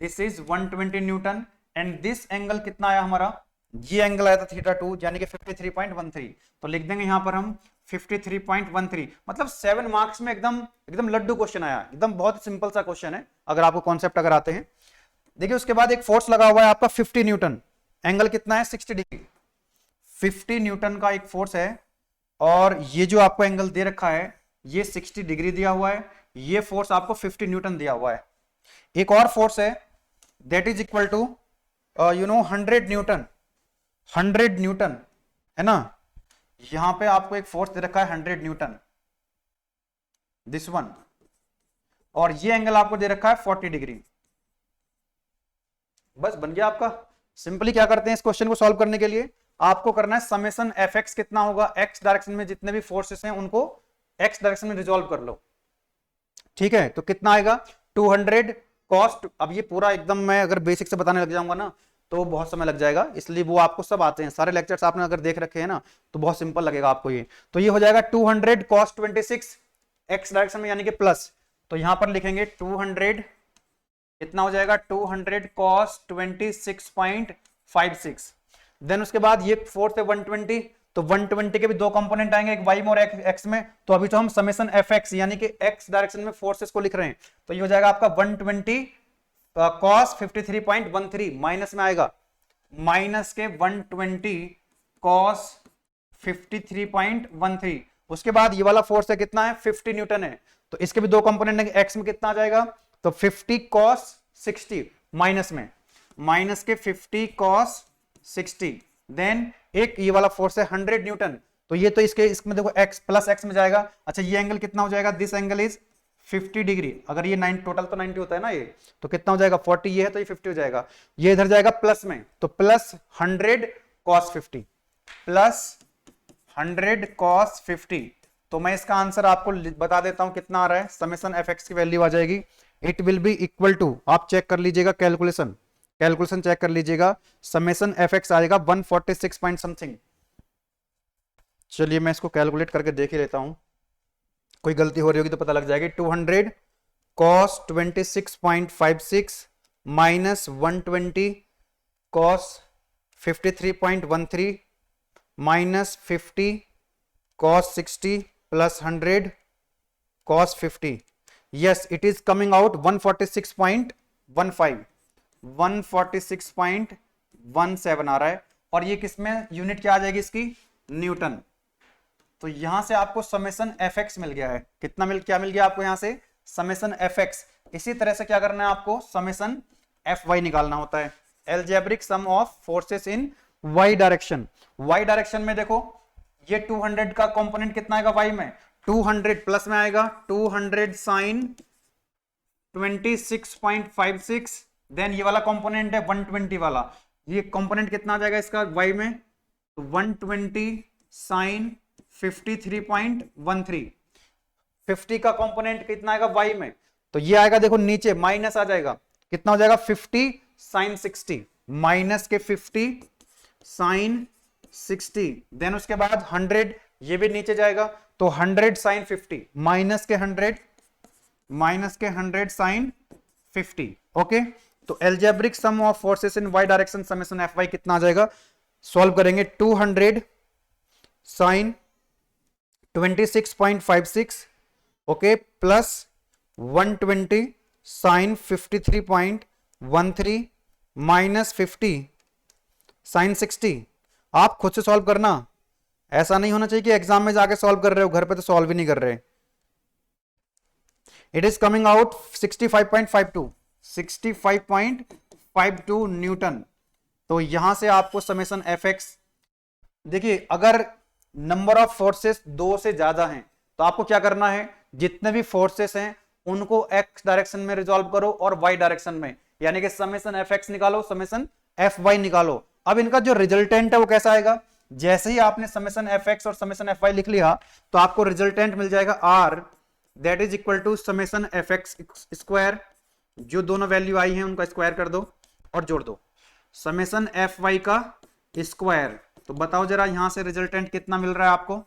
This is 120 newton and this angle कितना आया हमारा? ये एंगल आया था θ2, यानी कि 53.13। तो लिख देंगे यहां पर हम 53.13। मतलब 7 मार्क्स में एकदम लड्डू क्वेश्चन आया, एकदम बहुत सिंपल सा क्वेश्चन है अगर आपको कॉन्सेप्ट अगर आते हैं। देखिए उसके बाद एक फोर्स लगा हुआ है आपका 50 न्यूटन। एंगल कितना है? 60 डिग्री। 50 न्यूटन का एक फोर्स है और ये जो आपको एंगल दे रखा है ये 60 डिग्री दिया हुआ है। ये फोर्स आपको 50 न्यूटन दिया हुआ है। एक और फोर्स है that is equal to 100 newton. 100 newton, है ना। यहां पे आपको एक फोर्स दे रखा है 100 न्यूटन, दिस वन, और ये एंगल आपको दे रखा है 40 डिग्री। बस बन गया आपका। सिंपली क्या करते हैं इस क्वेश्चन को सॉल्व करने के लिए? आपको करना है समेशन एफ एक्स कितना होगा, एक्स डायरेक्शन में जितने भी फोर्सेस हैं उनको एक्स डायरेक्शन में रिजॉल्व कर लो। ठीक है, तो कितना आएगा? 200 कॉस्ट। अब ये पूरा एकदम मैं अगर बेसिक से बताने लग जाऊंगा ना तो बहुत समय लग जाएगा, इसलिए वो आपको सब आते हैं, सारे लेक्चर्स आपने अगर देख रखे हैं ना तो बहुत सिंपल लगेगा आपको ये। तो ये हो जाएगा 200 cos 26 एक्स डायरेक्शन में, यानी कि प्लस। तो यहां पर लिखेंगे 200, कितना हो जाएगा? 200 cos 26.56। देन उसके बाद ये फोर्स है 120, तो 120 के भी दो कंपोनेंट आएंगे, एक वाई में और एक एक्स में। तो अभी तो हम समेशन एफ एक्स यानी कि एक्स डायरेक्शन में फोर्सेस को लिख रहे हैं। तो ये हो जाएगा आपका 120 cos 53.13, माइनस में आएगा माइनस के 120 cos 53.13। उसके बाद ये वाला फोर्स है कितना है? 50 न्यूटन है। तो इसके भी दो कंपोनेंट है, एक्स में कितना आ जाएगा? तो 50 cos 60 माइनस में, माइनस के 50 cos 60। देन एक ये वाला फोर्स है 100 न्यूटन, तो तो ये तो इसमें देखो x प्लस एक्स में जाएगा। अच्छा ये एंगल कितना हो जाएगा, दिस एंगल इज 50 डिग्री। अगर ये 9 टोटल तो 90 होता है ना ये, तो कितना हो जाएगा 40, ये है तो ये 50 हो जाएगा। ये इधर जाएगा प्लस में, तो प्लस 100 cos 50, प्लस 100 cos 50। तो मैं इसका आंसर आपको बता देता हूं कितना आ रहा है। समेशन एफ एक्स की वैल्यू आ जाएगी, it will be equal to, आप चेक कर लीजिएगा कैलकुलेशन चेक कर लीजिएगा, समेशन एफ एक्स आएगा 146 पॉइंट समथिंग। चलिए मैं इसको कैलकुलेट करके देख ही लेता हूं, कोई गलती हो रही होगी तो पता लग जाएगी। 200 cos 26.56 minus 120 cos 53.13 minus 50 cos 60 plus 100 cos 50। Yes it is coming out 146.15, 146.17 आ रहा है। और ये किसमें यूनिट क्या आ जाएगी इसकी, न्यूटन। तो यहां से आपको समेशन एफ एक्स मिल गया है। क्या मिल गया आपको यहां से, समेशन एफ एक्स। इसी तरह से क्या करना है आपको, समेशन एफ वाई निकालना होता है, algebraic sum of forces in Y direction. Y direction में देखो ये 200 का कंपोनेंट कितना आएगा वाई में, 200 प्लस में आएगा 200 साइन 26.56, देन ये वाला कंपोनेंट है 120 वाला, ये कंपोनेंट कितना आ जाएगा इसका वाई में, 120 साइन 53.13। 50 का कंपोनेंट कितना आएगा वाई में, तो ये आएगा देखो नीचे माइनस आ जाएगा, कितना हो जाएगा 50 साइन 60, माइनस के 50 साइन 60, देन उसके बाद 100, ये भी नीचे जाएगा, तो 100 साइन 50 माइनस के 100 साइन 50। ओके, तो algebraic sum of forces in Y direction summation F Y कितना आ जाएगा, सॉल्व करेंगे 200 sine 26.56 okay plus 120 sine 53.13 minus 50 sine 60। आप खुद से सॉल्व करना, ऐसा नहीं होना चाहिए कि एग्जाम में जाके सॉल्व कर रहे हो, घर पे तो सॉल्व ही नहीं कर रहे। It is coming out 65.52 Newton. तो यहां से आपको समेशन एफ एक्स, देखिए अगर नंबर ऑफ फोर्सेस 2 से ज्यादा हैं तो आपको क्या करना है, जितने भी फोर्सेस हैं उनको एक्स डायरेक्शन में रिजॉल्व करो और वाई डायरेक्शन में, यानी कि समेशन एफ एक्स निकालो, समेशन एफ वाई निकालो। अब इनका जो रिजल्टेंट है वो कैसा आएगा, जैसे ही आपने समेशन एफ एक्स और समेशन एफ वाई लिख लिया तो आपको रिजल्टेंट मिल जाएगा R, that is equal to summation F X square, जो दोनों वैल्यू आई हैं उनका स्क्वायर कर दो और जोड़ दो, समेशन एफ वाई का स्क्वायर। तो बताओ जरा यहां से रिजल्टेंट कितना मिल रहा है आपको,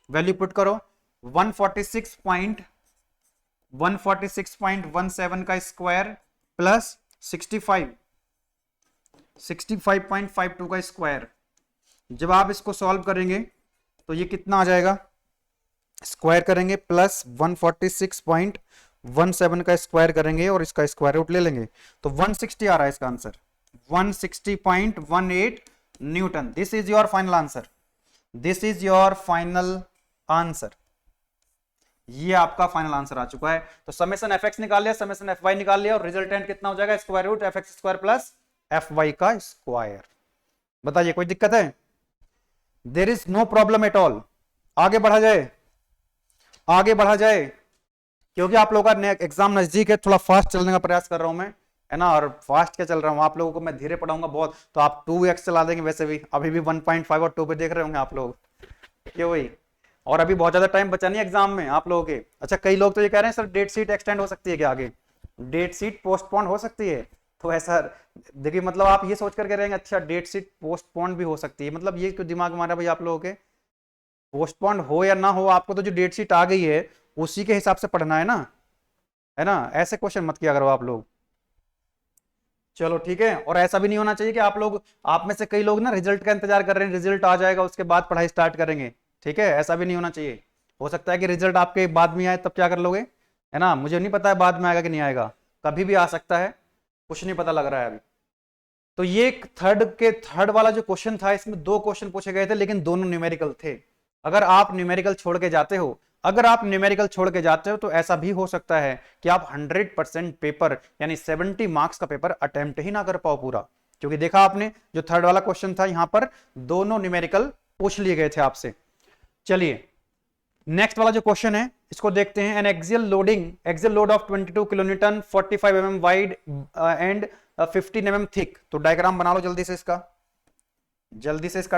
वैल्यू पुट करो, 146.17 का स्क्वायर प्लस 65.52 का स्क्वायर। जब आप इसको सॉल्व करेंगे तो ये कितना आ जाएगा, स्क्वायर करेंगे प्लस 146.17 का स्क्वायर करेंगे और इसका स्क्वायर रूट ले लेंगे, तो 160 आ रहा है इसका answer, 160.18 Newton. This is your final answer, this is your final answer, ये आपका फाइनल आंसर आ चुका है। तो समेशन एफ एक्स निकाल लिया, समेशन एफ वाई निकाल लिया और रिजल्टेंट कितना हो जाएगा, square root F X square plus F Y का स्क्वायर। बताइए कोई दिक्कत है, there is no problem at all. आगे बढ़ा जाए, आगे बढ़ा जाए, क्योंकि आप लोगों का एग्जाम नजदीक है, थोड़ा फास्ट चलने का प्रयास कर रहा हूं मैं, है ना, और फास्ट क्या चल रहा हूं, आप लोगों को मैं धीरे पढ़ाऊंगा बहुत, तो आप 2x चला देंगे, वैसे भी अभी भी 1.5 और 2 पे देख रहे होंगे आप लोग, क्यों भाई, और अभी बहुत ज्यादा टाइम बचा नहीं एग्जाम में आप लोगों के। अच्छा कई लोग तो ये कह रहे हैं सर डेट शीट एक्सटेंड हो सकती है क्या, आगे डेट शीट पोस्टपोन हो सकती है, तो ऐसा देखिए मतलब आप ये सोच करके रहेंगे अच्छा डेट शीट पोस्टपोन भी हो सकती है, मतलब ये क्यों दिमाग मारा भाई आप लोगों के, पोस्टपोन हो या ना हो आपको तो जो डेट शीट आ गई है उसी के हिसाब से पढ़ना है ना, ऐसे क्वेश्चन मत किया करो आप लोग। चलो ठीक है, और ऐसा भी नहीं होना चाहिए कि आप में से कई लोग ना रिजल्ट का इंतजार कर रहे हैं, रिजल्ट आ जाएगा उसके बाद पढ़ाई स्टार्ट करेंगे, ठीक है, ऐसा भी नहीं होना चाहिए। हो सकता है कि रिजल्ट आपके बाद में आए तब क्या कर लोगे, है ना, मुझे नहीं पता है बाद में आएगा कि नहीं आएगा, कभी भी आ सकता है, कुछ नहीं पता लग रहा है अभी। तो ये थर्ड वाला जो क्वेश्चन था इसमें 2 क्वेश्चन पूछे गए थे, लेकिन दोनों न्यूमेरिकल थे। अगर आप न्यूमेरिकल छोड़ के जाते हो तो ऐसा भी हो सकता है कि आप 100% पेपर यानी 70 मार्क्स का पेपर अटेम्प्ट ही ना कर पाओ पूरा, क्योंकि देखा आपने जो थर्ड वाला क्वेश्चन था यहां पर दोनों न्यूमेरिकल पूछ लिए गए थे आपसे। चलिए नेक्स्ट वाला जो क्वेश्चन है इसको देखते हैं। N axial load of 22 kilonewton 45 mm wide and 15 mm thick. तो डायग्राम बना लो जल्दी से इसका,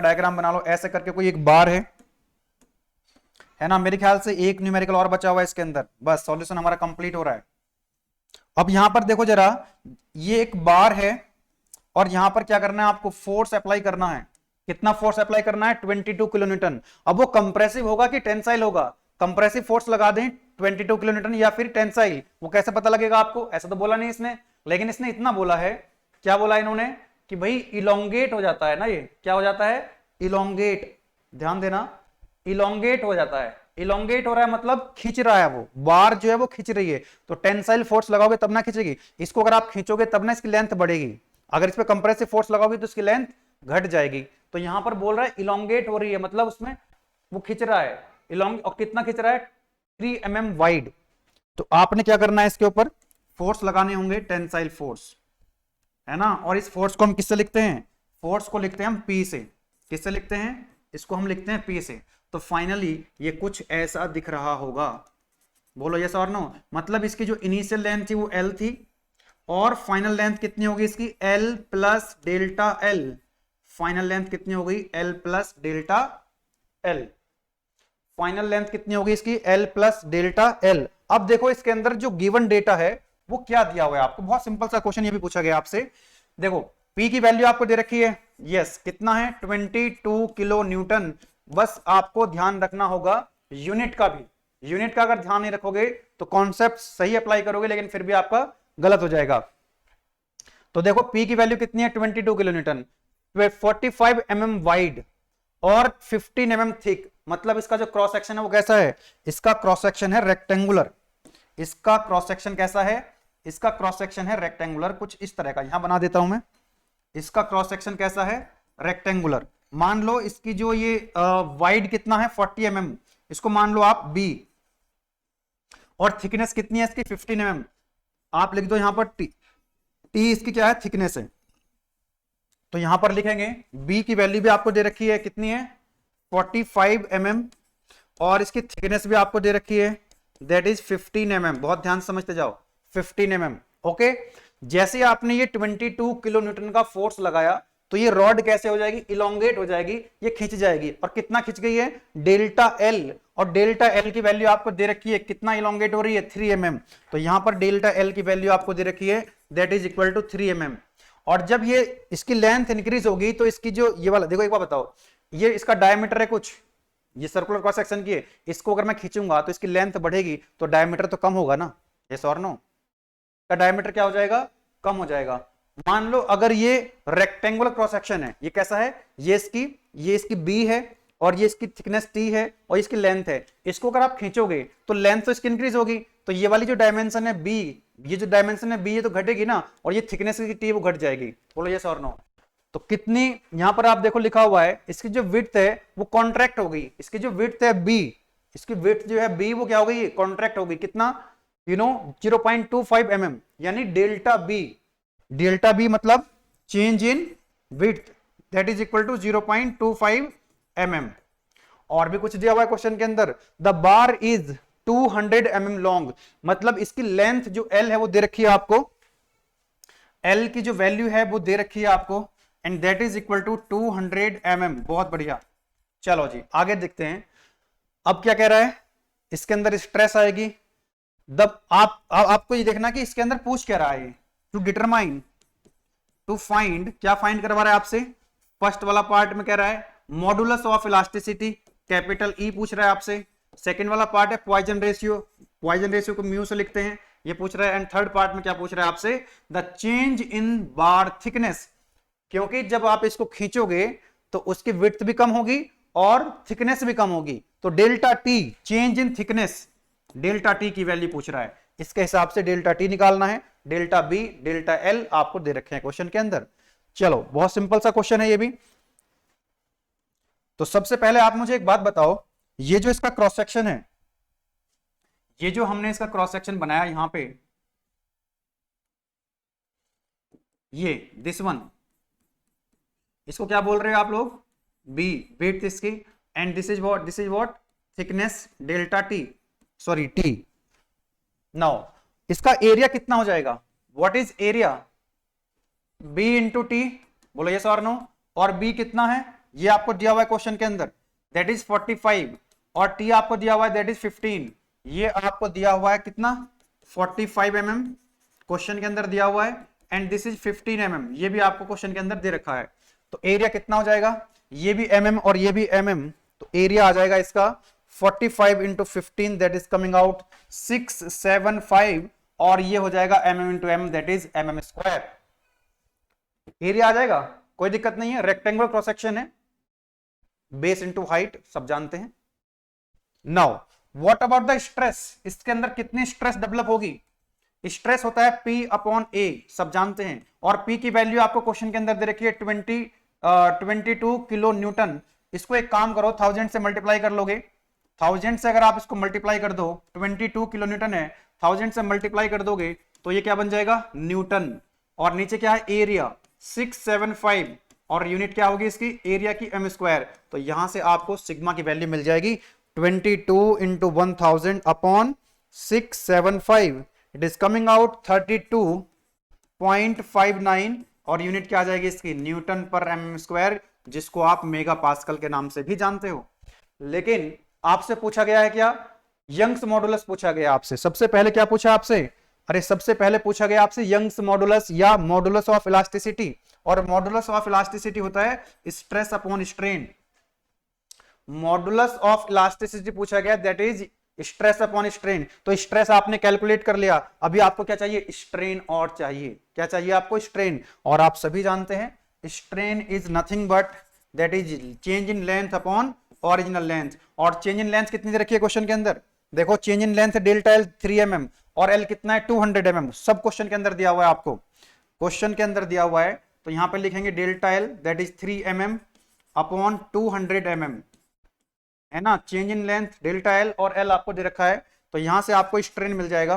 डायग्राम बना लो। ऐसे करके कोई एक बार है ना, मेरे ख्याल से एक न्यूमेरिकल और बचा हुआ है इसके अंदर, बस सॉल्यूशन हमारा कंप्लीट हो रहा है। अब यहां पर देखो जरा, ये एक बार है और यहां पर क्या करना है आपको, फोर्स अप्लाई करना है। कितना फोर्स अप्लाई करना है, 22 किलोन्यूटन। अब वो कंप्रेसिव होगा कि टेंसाइल होगा, कंप्रेसिव फोर्स लगा दें 22 किलोन्यूटन या फिर टेंसाइल, वो कैसे पता लगेगा आपको, ऐसा तो बोला नहीं इसने, लेकिन इसने इतना बोला है, क्या बोला इन्होंने कि भाई इलोंगेट हो जाता है ना, ये क्या हो जाता है, इलोंगेट, ध्यान देना, इलोंगेट हो जाता है। इलोंगेट हो रहा है मतलब खींच रहा है, वो बार जो है वो खींच रही है, तो टेंसाइल फोर्स लगाओगे तब ना खींचेगी, इसको अगर आप खींचोगे तब ना इसकी लेंथ बढ़ेगी, अगर इस पे कंप्रेसिव फोर्स लगाओगे तो इसकी लेंथ घट जाएगी। तो यहां पर बोल रहा है इलोंगेट हो रही है, मतलब उसमें वो खींच रहा है इलोंग, और कितना खींच रहा है, 3 mm वाइड। तो आपने क्या करना है, इसके ऊपर फोर्स लगाने होंगे, टेंसाइल फोर्स, है ना। और इस फोर्स को हम किससे लिखते हैं, फोर्स को लिखते हैं हम P से। किससे लिखते हैं, इसको हम लिखते हैं P से। तो फाइनली ये कुछ ऐसा दिख रहा होगा, बोलो यस और नो। मतलब इसकी जो इनिशियल लेंथ थी वो L थी, और फाइनल लेंथ कितनी होगी इसकी, L plus delta L। Final length कितनी हो गई, L plus delta L। Final length कितनी होगी इसकी, L प्लस डेल्टा L। अब देखो इसके अंदर जो गिवन डेटा है वो क्या दिया हुआ है आपको, बहुत सिंपल सा क्वेश्चन ये भी पूछा गया आपसे। देखो P की वैल्यू आपको दे रखी है, यस कितना है, 22 किलो न्यूटन। बस आपको ध्यान रखना होगा यूनिट का भी, यूनिट का अगर ध्यान नहीं रखोगे तो कॉन्सेप्ट सही अप्लाई करोगे लेकिन फिर भी आपका गलत हो जाएगा। तो देखो P की वैल्यू कितनी है, 22 किलो न्यूटन, 45 mm वाइड और 15 mm थिक। मतलब इसका जो क्रॉस सेक्शन है वो कैसा है, इसका क्रॉस सेक्शन है रेक्टेंगुलर। इसका क्रॉस सेक्शन कैसा है, इसका क्रॉस सेक्शन है रेक्टेंगुलर, कुछ इस तरह का, यहां बना देता हूं मैं। इसका क्रॉस सेक्शन कैसा है, रेक्टेंगुलर। मान लो इसकी जो ये वाइड कितना है, 40 mm, इसको मान लो आप B, और थिकनेस कितनी है इसकी, 15 mm। आप लिख दो यहां पर T इसकी क्या है, थिकनेस है। तो यहां पर लिखेंगे B की वैल्यू भी आपको दे रखी है, कितनी है, 45 mm, और इसकी थिकनेस भी आपको दे रखी है, दैट इज 15 mm। बहुत ध्यान समझते जाओ, 15 mm। ओके, जैसे ही आपने ये 22 किलो न्यूटन का फोर्स लगाया तो ये रॉड कैसे हो जाएगी, इलोंगेट हो जाएगी, ये खिंच जाएगी। और कितना खिंच गई है, डेल्टा L, और डेल्टा L की वैल्यू आपको दे रखी है, कितना इलोंगेट हो रही है, 3 mm। तो यहां पर डेल्टा L की वैल्यू आपको दे रखी है, that is equal to 3 mm। और जब ये इसकी लेंथ इंक्रीज होगी तो इसकी जो ये वाला, देखो एक बार बताओ, ये इसका डायमीटर है कुछ, ये सर्कुलर क्रॉस सेक्शन की है, इसको अगर मैं खींचूंगा तो इसकी लेंथ बढ़ेगी तो डायमीटर तो कम होगा ना, यस और नो, का डायमीटर क्या हो जाएगा, कम हो जाएगा। मान लो अगर ये रेक्टेंगुलर क्रॉस सेक्शन है, ये कैसा है, ये इसकी B है, और ये इसकी थिकनेस T है, और इसकी लेंथ है। इसको अगर आप खींचोगे तो लेंथ तो इसकी इंक्रीज होगी, तो ये वाली जो डायमेंशन है B, ये जो डायमेंशन है B, ये तो घटेगी ना, और ये थिकनेस की T वो घट जाएगी। बोलो यस और नो। तो कितनी, यहां पर आप देखो लिखा हुआ है, इसकी जो विड्थ है वो कॉन्ट्रैक्ट हो गई, इसकी जो विड्थ है B, इसकी विड्थ जो है B वो क्या हो गई, कॉन्ट्रैक्ट हो गई, कितना, 0.25 mm, यानी डेल्टा B मतलब change in width, that is equal to 0.25 mm। और भी कुछ दिया हुआ है क्वेश्चन के अंदर, the bar is 200 mm long, मतलब इसकी लेंथ जो L है वो दे रखी है आपको, L की जो वैल्यू है वो दे रखी है आपको, and that is equal to 200 mm। बहुत बढ़िया, चलो जी आगे देखते हैं। अब क्या कह रहा है, इसके अंदर स्ट्रेस आएगी, आपको ये देखना कि इसके अंदर पूछ क्या रहा है, टू डिटरमाइन, टू फाइंड, क्या फाइंड करवा रहा है आपसे, फर्स्ट वाला पार्ट में कह रहा है modulus of elasticity, capital E पूछ रहा है आपसे। सेकंड वाला पार्ट है पॉइजन रेशियो को म्यू से लिखते हैं, ये पूछ रहा है। एंड थर्ड पार्ट में क्या पूछ रहा है आपसे, the change in bar thickness, क्योंकि जब आप इसको खींचोगे तो उसकी विड्थ भी कम होगी और थिकनेस भी कम होगी, तो delta T, change in thickness, delta T की वैल्यू पूछ रहा है, इसके हिसाब से डेल्टा T निकालना है। डेल्टा B, डेल्टा L आपको दे रखे हैं क्वेश्चन के अंदर। चलो बहुत सिंपल सा क्वेश्चन है ये भी। तो सबसे पहले आप मुझे एक बात बताओ, ये जो इसका क्रॉस सेक्शन है, ये जो हमने इसका क्रॉस सेक्शन बनाया यहां पे, ये दिस वन, इसको क्या बोल रहे हो आप लोग, B, विड्थ इसकी, and this is what thickness delta T, sorry T. Now इसका एरिया कितना हो जाएगा, what is area, b into T, बोलो यस और नो। और b कितना है, ये आपको दिया हुआ है क्वेश्चन के अंदर, दैट इज 45, और t आपको दिया हुआ है दैट इज 15। ये आपको दिया हुआ है कितना, 45 mm क्वेश्चन के अंदर दिया हुआ है, एंड दिस इज 15 mm, ये भी आपको क्वेश्चन के अंदर दे रखा है। तो एरिया कितना हो जाएगा, ये भी mm और ये भी mm, तो एरिया आ जाएगा इसका 45 into 15, that is coming out 675, और ये हो जाएगा mm into m, that is mm square. Area आ जाएगा, कोई दिक्कत नहीं है, रेक्टेंगुलर क्रॉस सेक्शन है, बेस इंटू हाइट सब जानते हैं। Now what about the stress, इसके अंदर कितनी स्ट्रेस डेवलप होगी, स्ट्रेस होता है P अपॉन A, सब जानते हैं, और P की वैल्यू आपको क्वेश्चन के अंदर दे रखी है 22 किलो न्यूटन। इसको एक काम करो, 1000 से मल्टीप्लाई कर लोगे, 1000 से अगर आप इसको मल्टीप्लाई कर दो, 22 किलो न्यूटन है, 1000 से मल्टीप्लाई कर दोगे तो ये क्या बन जाएगा, न्यूटन, और नीचे क्या है एरिया 675, और यूनिट क्या होगी इसकी, एरिया की m स्क्वायर। तो यहां से आपको सिग्मा की वैल्यू मिल जाएगी 22 into 1000 upon 675, it is coming out 32.59, और यूनिट क्या आ जाएगी इसकी, न्यूटन पर mm स्क्वायर, जिसको आप मेगा पास्कल के नाम से भी जानते हो। लेकिन आपसे पूछा गया है क्या, यंग्स मॉडुलस पूछा गया आपसे। सबसे पहले क्या पूछा आपसे, अरे सबसे पहले पूछा गया आपसे यंग्स मॉडुलस या मॉडुलस ऑफ इलास्टिसिटी, और मॉडुलस ऑफ इलास्टिसिटी होता है stress upon strain. Modulus of elasticity पूछा गया, that is stress upon strain. तो स्ट्रेस आपने कैलकुलेट कर लिया, अभी आपको क्या चाहिए, स्ट्रेन और चाहिए, क्या चाहिए आपको, स्ट्रेन। और आप सभी जानते हैं strain is nothing but that is change in length upon original length. और चेंज इन लेंथ कितनी दे रखी है क्वेश्चन के अंदर, देखो change in length delta L 3 mm, और एल कितना है 200 mm, सब क्वेश्चन के अंदर दिया हुआ है, आपको क्वेश्चन के अंदर दिया हुआ है। तो यहां पे लिखेंगे delta L that is 3 mm upon 200 mm, है ना। Change in length delta L और एल आपको दे रखा है, तो यहां से आपको स्ट्रेन मिल जाएगा,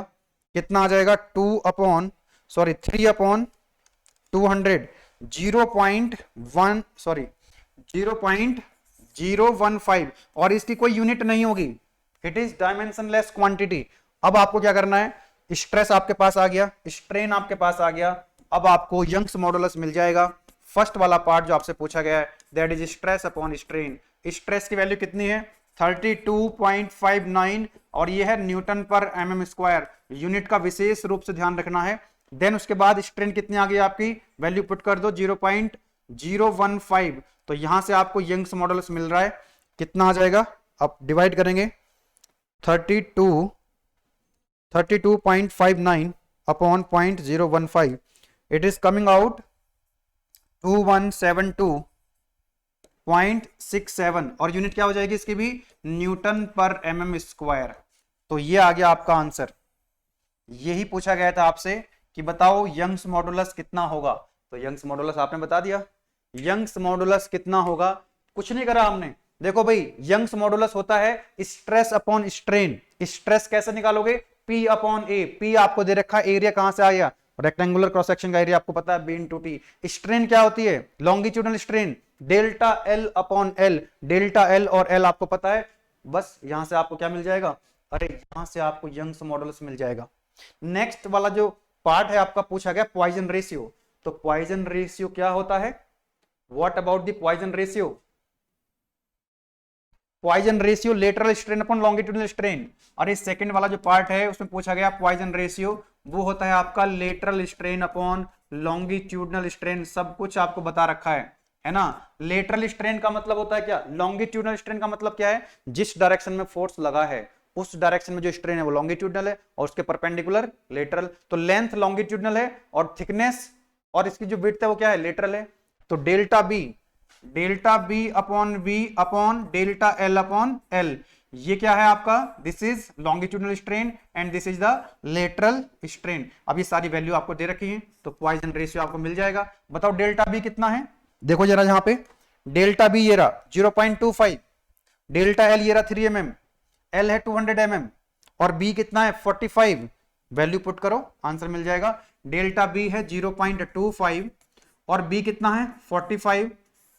कितना आ जाएगा 3 अपॉन 200, 0.015, और इसकी कोई यूनिट नहीं होगी, इट इज डायमेंशनलेस क्वांटिटी। अब आपको क्या करना है, स्ट्रेस आपके पास आ गया, स्ट्रेन आपके पास आ गया, अब आपको यंग्स मॉडुलस मिल जाएगा। फर्स्ट वाला पार्ट जो आपसे पूछा गया है that is stress upon strain. Stress की वैल्यू कितनी है 32.59, और ये है न्यूटन पर mm स्क्वायर, यूनिट का विशेष रूप से ध्यान रखना है। देन उसके बाद स्ट्रेन कितनी आ गई आपकी, वैल्यू पुट कर दो 0.015, तो यहां से आपको यंग्स मॉडुलस मिल रहा है, कितना आ जाएगा, अब डिवाइड करेंगे 32.59 upon 0.015, it is coming out 2172.67, और यूनिट क्या हो जाएगी इसकी भी, न्यूटन पर mm स्क्वायर। तो ये आ गया आपका आंसर। यही पूछा गया था आपसे कि बताओ यंग्स मॉडुलस कितना होगा, तो यंग्स मॉडुलस आपने बता दिया, यंग्स मॉडुलस कितना होगा, कुछ नहीं करा हमने। देखो भाई यंग्स मॉडुलस होता है स्ट्रेस अपॉन स्ट्रेन। स्ट्रेस कैसे निकालोगे, P अपॉन A, P आपको दे रखा है, एरिया कहां से आया, रेक्टेंगुलर क्रॉस सेक्शन का एरिया आपको पता है B इंटू टी। स्ट्रेन क्या होती है, longitudinal strain, delta L upon L, delta L और L आपको पता है, बस यहां से आपको क्या मिल जाएगा, अरे यहां से आपको यंग्स मॉडुलस मिल जाएगा। नेक्स्ट वाला जो पार्ट है आपका पूछा गया पॉइजन रेशियो, तो पॉइजन रेशियो क्या होता है, what about the Poisson ratio, Poisson ratio lateral strain upon longitudinal strain. और इस सेकंड वाला जो पार्ट है उसमें पूछा गया पॉइजन रेशियो, वो होता है आपका lateral strain upon longitudinal strain, सब कुछ आपको बता रखा है ना। लेटरल स्ट्रेन का मतलब होता है क्या, लॉन्गिट्यूडनल स्ट्रेन का मतलब क्या है, जिस डायरेक्शन में फोर्स लगा है उस डायरेक्शन में जो स्ट्रेन है वो लॉन्गिट्यूडनल है और उसके परपेंडिकुलर लेटरल। तो लेंथ लॉन्गिट्यूडनल है और थिकनेस और इसकी जो विड्थ है वो क्या है, लेटरल है। तो delta B upon V upon delta L upon L, ये क्या है आपका, this is longitudinal strain and this is the lateral strain. अब ये सारी वैल्यू आपको दे रखी है, तो पॉइजन रेशियो आपको मिल जाएगा। बताओ डेल्टा बी कितना है, देखो जरा यहां पे डेल्टा बी ये रहा 0.25, डेल्टा एल ये रहा 3 mm, एल है 200 mm और बी कितना है 45, वैल्यू पुट करो आंसर मिल जाएगा। डेल्टा बी है 0.25 और बी कितना है 45,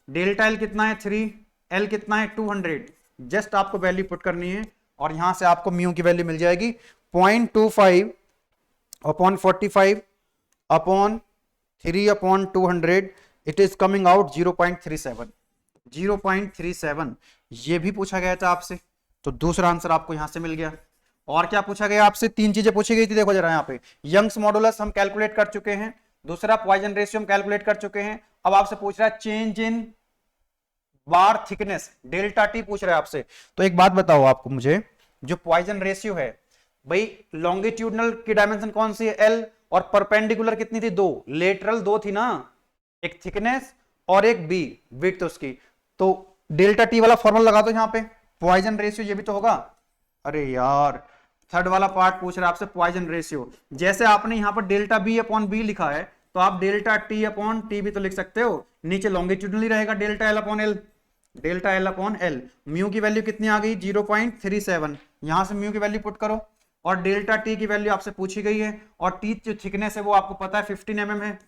डेल्टा एल कितना है 3, एल कितना है 200, जस्ट आपको वैल्यू पुट करनी है और यहां से आपको म्यू की वैल्यू मिल जाएगी 0.25 upon 45 upon 3 upon 200, it is coming out 0.37। 0.37 ये भी पूछा गया था आपसे, तो दूसरा आंसर आपको यहां से मिल गया। और क्या पूछा गया आपसे, 3 चीजें पूछी गई थी, देखो जरा यहाँ पे। यंग्स मॉडुलस हम कैलकुलेट कर चुके हैं, दूसरा पॉइजन रेशियो हम कैलकुलेट कर चुके हैं। अब आपसे पूछ रहा है change in bar thickness, delta T पूछ रहा है आपसे। तो एक बात बताओ आपको मुझे, जो पॉइजन रेशियो है भाई, लॉन्गिट्यूडनल की डायमेंशन कौन सी है एल, और परपेंडिकुलर कितनी थी 2, लेटरल 2 थी ना, एक थिकनेस और एक बी विड्थ उसकी। तो डेल्टा टी वाला फॉर्मूला लगा दो यहाँ पे, पॉइजन रेशियो ये भी तो होगा। अरे यार थर्ड वाला पार्ट पूछ रहा है आपसे पॉइजन रेशियो। जैसे आपने यहाँ पर डेल्टा बी अपॉन बी लिखा है, तो आप डेल्टा टी अपॉन टी भी तो लिख सकते हो। नीचे लॉन्गिट्यूडनली रहेगा delta L upon L, delta L upon L. Mu की वैल्यू कितनी आ गई 0.37, यहां से म्यू की वैल्यू पुट करो, और डेल्टा टी की वैल्यू आपसे पूछी गई है, और टी जो थिकनेस है वो आपको पता है 15 mm है,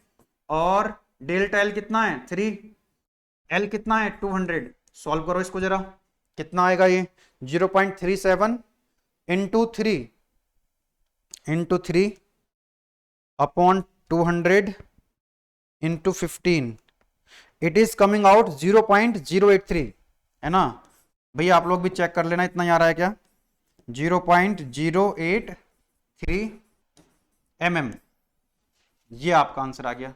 और डेल्टा एल कितना है 3, एल कितना है 200। सॉल्व करो इसको जरा, कितना आएगा ये 0.37 into 3 upon 200 into 15, it is coming out 0.083, है ना भैया, आप लोग भी चेक कर लेना इतना ही आ रहा है क्या, 0.083 mm, ये आपका आंसर आ गया।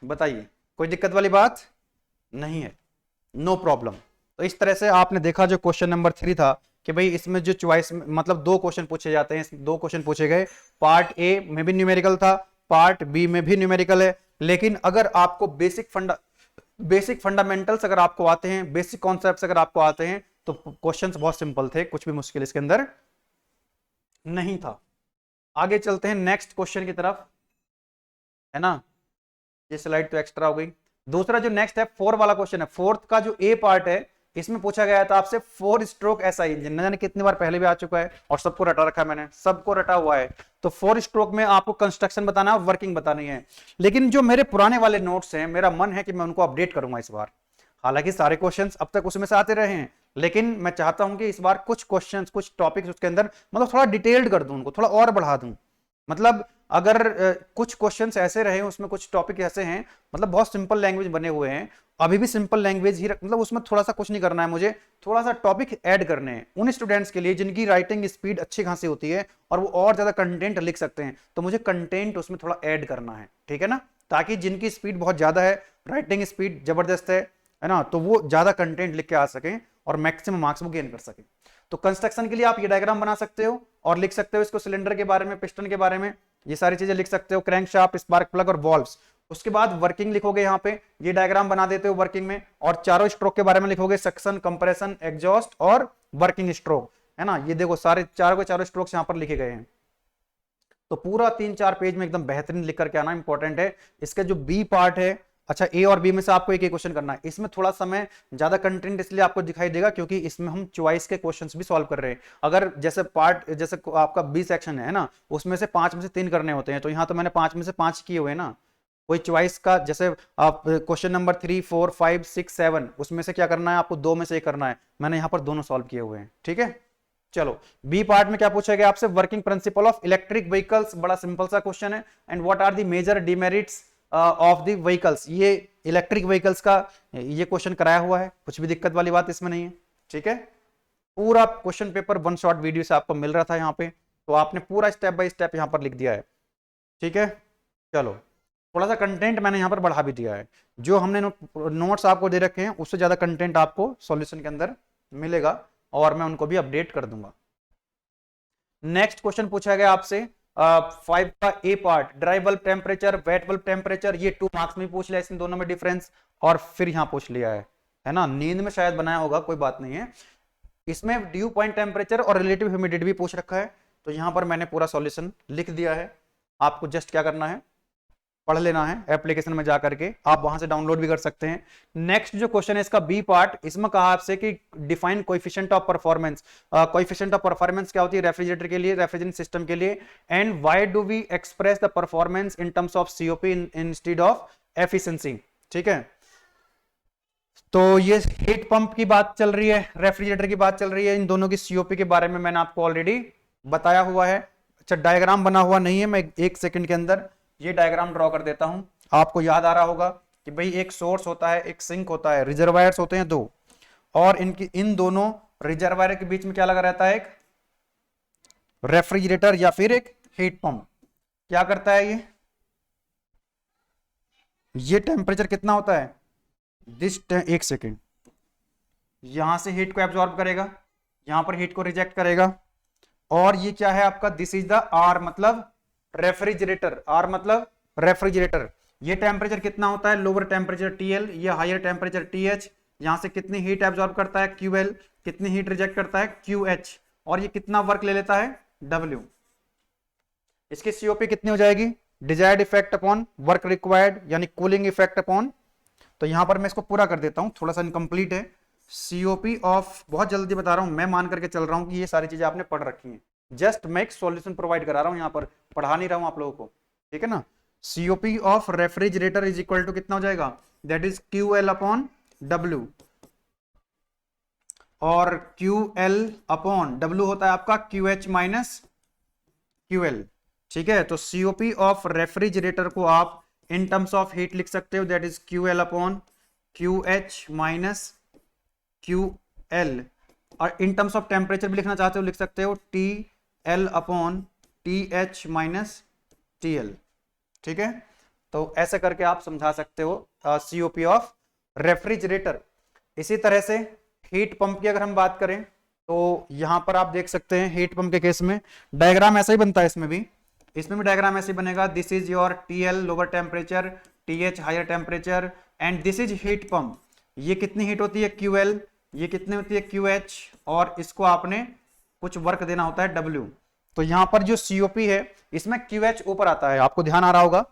बताइए कोई दिक्कत वाली बात नहीं है, नो प्रॉब्लम। तो इस तरह से आपने देखा जो क्वेश्चन नंबर 3 था कि भाई इसमें जो चॉइस मतलब 2 क्वेश्चन पूछे जाते हैं, 2 क्वेश्चन पूछे गए, पार्ट ए में भी न्यूमेरिकल था, पार्ट बी में भी न्यूमेरिकल है। लेकिन अगर आपको बेसिक फंडामेंटल्स अगर आपको आते हैं, बेसिक कॉन्सेप्ट्स अगर आपको आते हैं, तो क्वेश्चंस बहुत सिंपल थे, कुछ भी मुश्किल इसके अंदर नहीं था। आगे चलते हैं नेक्स्ट क्वेश्चन की तरफ, है ना। ये स्लाइड तो एक्स्ट्रा हो गई। दूसरा जो नेक्स्ट है 4 वाला क्वेश्चन है, 4th का जो ए पार्ट है, इसमें पूछा गया था आपसे 4 स्ट्रोक एसआई इंजन, न जाने कितनी बार पहले भी आ चुका है और सबको रटा रखा है मैंने, सबको रटा हुआ है। तो 4 स्ट्रोक में आपको कंस्ट्रक्शन बताना है, वर्किंग बतानी है। लेकिन जो मेरे पुराने वाले नोट्स हैं, मेरा मन है कि मैं उनको अपडेट करूंगा इस बार। हालांकि सारे क्वेश्चंस अब तक उसमें से आते रहे हैं, लेकिन मैं चाहता हूं कि इस बार कुछ क्वेश्चंस, कुछ टॉपिक्स उसके अंदर मतलब थोड़ा डिटेल्ड कर दूं, उनको थोड़ा और बढ़ा दूं। मतलब अगर कुछ क्वेश्चंस ऐसे रहे, उसमें कुछ टॉपिक ऐसे हैं, मतलब बहुत सिंपल लैंग्वेज बने हुए हैं, अभी भी सिंपल लैंग्वेज ही मतलब उसमें थोड़ा सा कुछ नहीं करना है मुझे, थोड़ा सा टॉपिक ऐड करने हैं उन स्टूडेंट्स के लिए जिनकी राइटिंग स्पीड अच्छी खासी होती है और वो और ज्यादा कंटेंट लिख सकते हैं। तो मुझे कंटेंट उसमें थोड़ा ऐड करना है, ठीक है ना, ताकि जिनकी स्पीड बहुत ज्यादा है, राइटिंग स्पीड जबरदस्त है ना, तो वो ज्यादा कंटेंट लिख के आ सकें और मैक्सिमम मार्क्स वो गेन कर सकें। तो कंस्ट्रक्शन के लिए आप ये डायग्राम बना सकते हो और लिख सकते हो इसको, सिलेंडर के बारे में, पिस्टन के बारे में, ये सारी चीजें लिख सकते हो, क्रैंकशाफ्ट, स्पार्क प्लग और वॉल्व्स। उसके बाद वर्किंग लिखोगे, यहाँ पे ये डायग्राम बना देते हो वर्किंग में, और चारों स्ट्रोक के बारे में लिखोगे, सक्शन, कंप्रेशन, एग्जॉस्ट और वर्किंग स्ट्रोक, है ना। ये देखो सारे चारों के चारों स्ट्रोक्स यहाँ पर लिखे गए हैं। तो पूरा 3-4 पेज में एकदम बेहतरीन लिख करके आना इंपॉर्टेंट है। इसके जो बी पार्ट है, अच्छा ए और बी में से आपको एक क्वेश्चन करना है, इसमें थोड़ा समय ज्यादा कंटेंट इसलिए आपको दिखाई देगा क्योंकि इसमें हम चॉइस के क्वेश्चंस भी सॉल्व कर रहे हैं। अगर जैसे पार्ट, जैसे आपका बी सेक्शन है ना, उसमें से 5 में से 3 करने होते हैं, तो यहाँ तो मैंने 5 में से 5 किए हुए हैं ना। कोई चॉइस का जैसे आप क्वेश्चन नंबर 3, 4, 5, 6, 7 उसमें से क्या करना है आपको, 2 में से 1 करना है, मैंने यहाँ पर दोनों सॉल्व किए हुए हैं, ठीक है। चलो बी पार्ट में क्या पूछा गया आपसे, working principle of electric vehicles, बड़ा सिंपल सा क्वेश्चन है। And what are the major demerits of the vehicles, ये इलेक्ट्रिक व्हीकल्स का ये क्वेश्चन कराया हुआ है, कुछ भी दिक्कत वाली बात इसमें नहीं है, ठीक है। पूरा क्वेश्चन पेपर 1 शॉट वीडियो से आपको मिल रहा था यहाँ पे, तो आपने पूरा स्टेप बाय स्टेप यहाँ पर लिख दिया है, ठीक है। चलो थोड़ा सा कंटेंट मैंने यहाँ पर बढ़ा भी दिया है, जो हमने नोट्स आपको दे रखे हैं उससे ज्यादा कंटेंट आपको सॉल्यूशन के अंदर मिलेगा और मैं उनको भी अपडेट कर दूंगा। नेक्स्ट क्वेश्चन पूछा गया आपसे 5 का A part, dry bulb temperature, wet bulb temperature, ये 2 मार्क्स में पूछ लिया, इन दोनों में डिफरेंस, और फिर यहां पूछ लिया है ना, नींद में शायद बनाया होगा, कोई बात नहीं है। इसमें ड्यू पॉइंट टेम्परेचर और रिलेटिव ह्यूमिडिटी भी पूछ रखा है, तो यहां पर मैंने पूरा सॉल्यूशन लिख दिया है। आपको जस्ट क्या करना है, पढ़ लेना है, एप्लीकेशन में जाकर के आप वहां से डाउनलोड भी कर सकते हैं। नेक्स्ट जो क्वेश्चन है इसका बी पार्ट, इसमें कहा आपसे कि define coefficient of performance. Coefficient of performance क्या होती है रेफ्रिजरेटर के लिए, रेफ्रिजरेंट सिस्टम के लिए, and why do we express the performance in terms of COP instead of efficiency, ठीक है। तो ये हीट पंप की बात चल रही है, रेफ्रिजरेटर की बात चल रही है, इन दोनों की सीओपी के बारे में मैंने आपको ऑलरेडी बताया हुआ है। अच्छा, डायग्राम बना हुआ नहीं है, मैं एक सेकंड के अंदर ये डायग्राम ड्रॉ कर देता हूं। आपको याद आ रहा होगा कि भाई एक सोर्स होता है, एक सिंक होता है, रिजर्वायर्स होते हैं दो, और इन दोनों रिजर्वायर के बीच में क्या लगा रहता है, एक रेफ्रिजरेटर या फिर एक हीट पंप। क्या करता है ये टेम्परेचर कितना होता है, एक सेकेंड, यहां से हीट को एब्जॉर्ब करेगा, यहां पर हीट को रिजेक्ट करेगा, और ये क्या है आपका, दिस इज द आर मतलब रेफ्रिजरेटर, आर मतलब रेफ्रिजरेटर। ये टेम्परेचर कितना होता है, लोअर टेम्परेचर टीएल, ये हायर टेम्परेचर टीएच। यहां से कितनी हीट एब्जॉर्ब करता है क्यूएल, कितनी हीट रिजेक्ट करता है क्यूएच, और ये कितना वर्क ले लेता है डब्ल्यू। इसकी सीओपी कितनी हो जाएगी, desired effect upon work required, यानी कूलिंग इफेक्ट अपॉन। तो यहां पर मैं इसको पूरा कर देता हूं, थोड़ा सा इनकम्प्लीट है। सीओपी ऑफ, बहुत जल्दी बता रहा हूं, मैं मान करके चल रहा हूं कि ये सारी चीजें आपने पढ़ रखी हैं, जस्ट मैं एक सॉल्यूशन प्रोवाइड करा रहा हूं, यहां पर पढ़ा नहीं रहा हूं आप लोगों को, ठीक है ना। COP of refrigerator is equal to कितना हो जाएगा, that is Q L upon W, और क्यू एल अपॉन डब्ल्यू होता है आपका Q H minus Q L, ठीक है। तो सीओपी ऑफ रेफ्रिजरेटर को आप इन टर्म्स ऑफ हीट लिख सकते हो, that is Q L upon Q H minus Q L, और इन टर्म्स ऑफ टेम्परेचर भी लिखना चाहते हो लिख सकते हो T L upon T H minus T L, ठीक है। तो ऐसे करके आप समझा सकते हो सीओपी ऑफ रेफ्रिजरेटर। इसी तरह से हीट पंप की अगर हम बात करें तो यहां पर आप देख सकते हैं हीट पंप के केस में डायग्राम ऐसा ही बनता है, इसमें भी डायग्राम ऐसे बनेगा, this is your TL lower temperature, TH higher temperature, and this is heat pump. ये कितनी हीट होती है क्यूएल, ये कितनी होती है क्यूएच, और इसको आपने कुछ वर्क देना होता है डब्ल्यू। तो यहां पर जो सीओपी है इसमें क्यूएच ऊपर आता है, आपको ध्यान आ रहा होगा।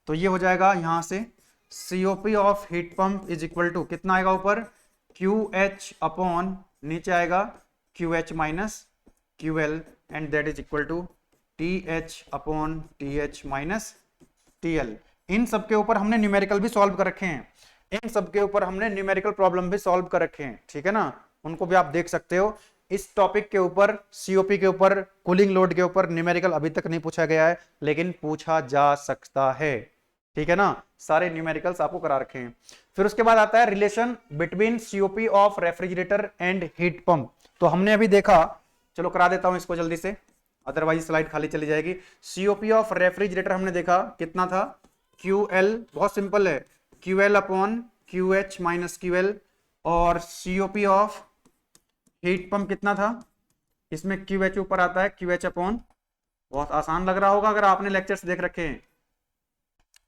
तो ये हो जाएगा यहां से COP of heat pump is equal to कितना आएगा ऊपर, क्यू एच अपॉन नीचे आएगा Q H minus Q L, and that is equal to T H upon T H minus T L. इन सब के ऊपर हमने न्यूमेरिकल भी सॉल्व कर रखे हैं, इन सब के ऊपर हमने न्यूमेरिकल प्रॉब्लम भी सॉल्व कर रखे हैं, ठीक है ना, उनको भी आप देख सकते हो। इस टॉपिक के ऊपर, सीओपी के ऊपर, कूलिंग लोड के ऊपर न्यूमेरिकल अभी तक नहीं पूछा गया है, लेकिन पूछा जा सकता है, ठीक है ना। सारे न्यूमेरिकल्स आपको करा रखे हैं। फिर उसके बाद आता है relation between COP of refrigerator and heat pump. तो हमने अभी देखा, चलो करा देता हूं इसको जल्दी से, अदरवाइज स्लाइड खाली चली जाएगी। सीओपी ऑफ रेफ्रिजरेटर हमने देखा कितना था, क्यू एल, बहुत सिंपल है, Q L upon Q H minus Q L, और सीओपी ऑफ हीट पंप कितना था, इसमें क्यू एच ऊपर आता है, क्यू एच अपॉन, बहुत आसान लग रहा होगा अगर आपने लेक्चर्स देख रखे हैं,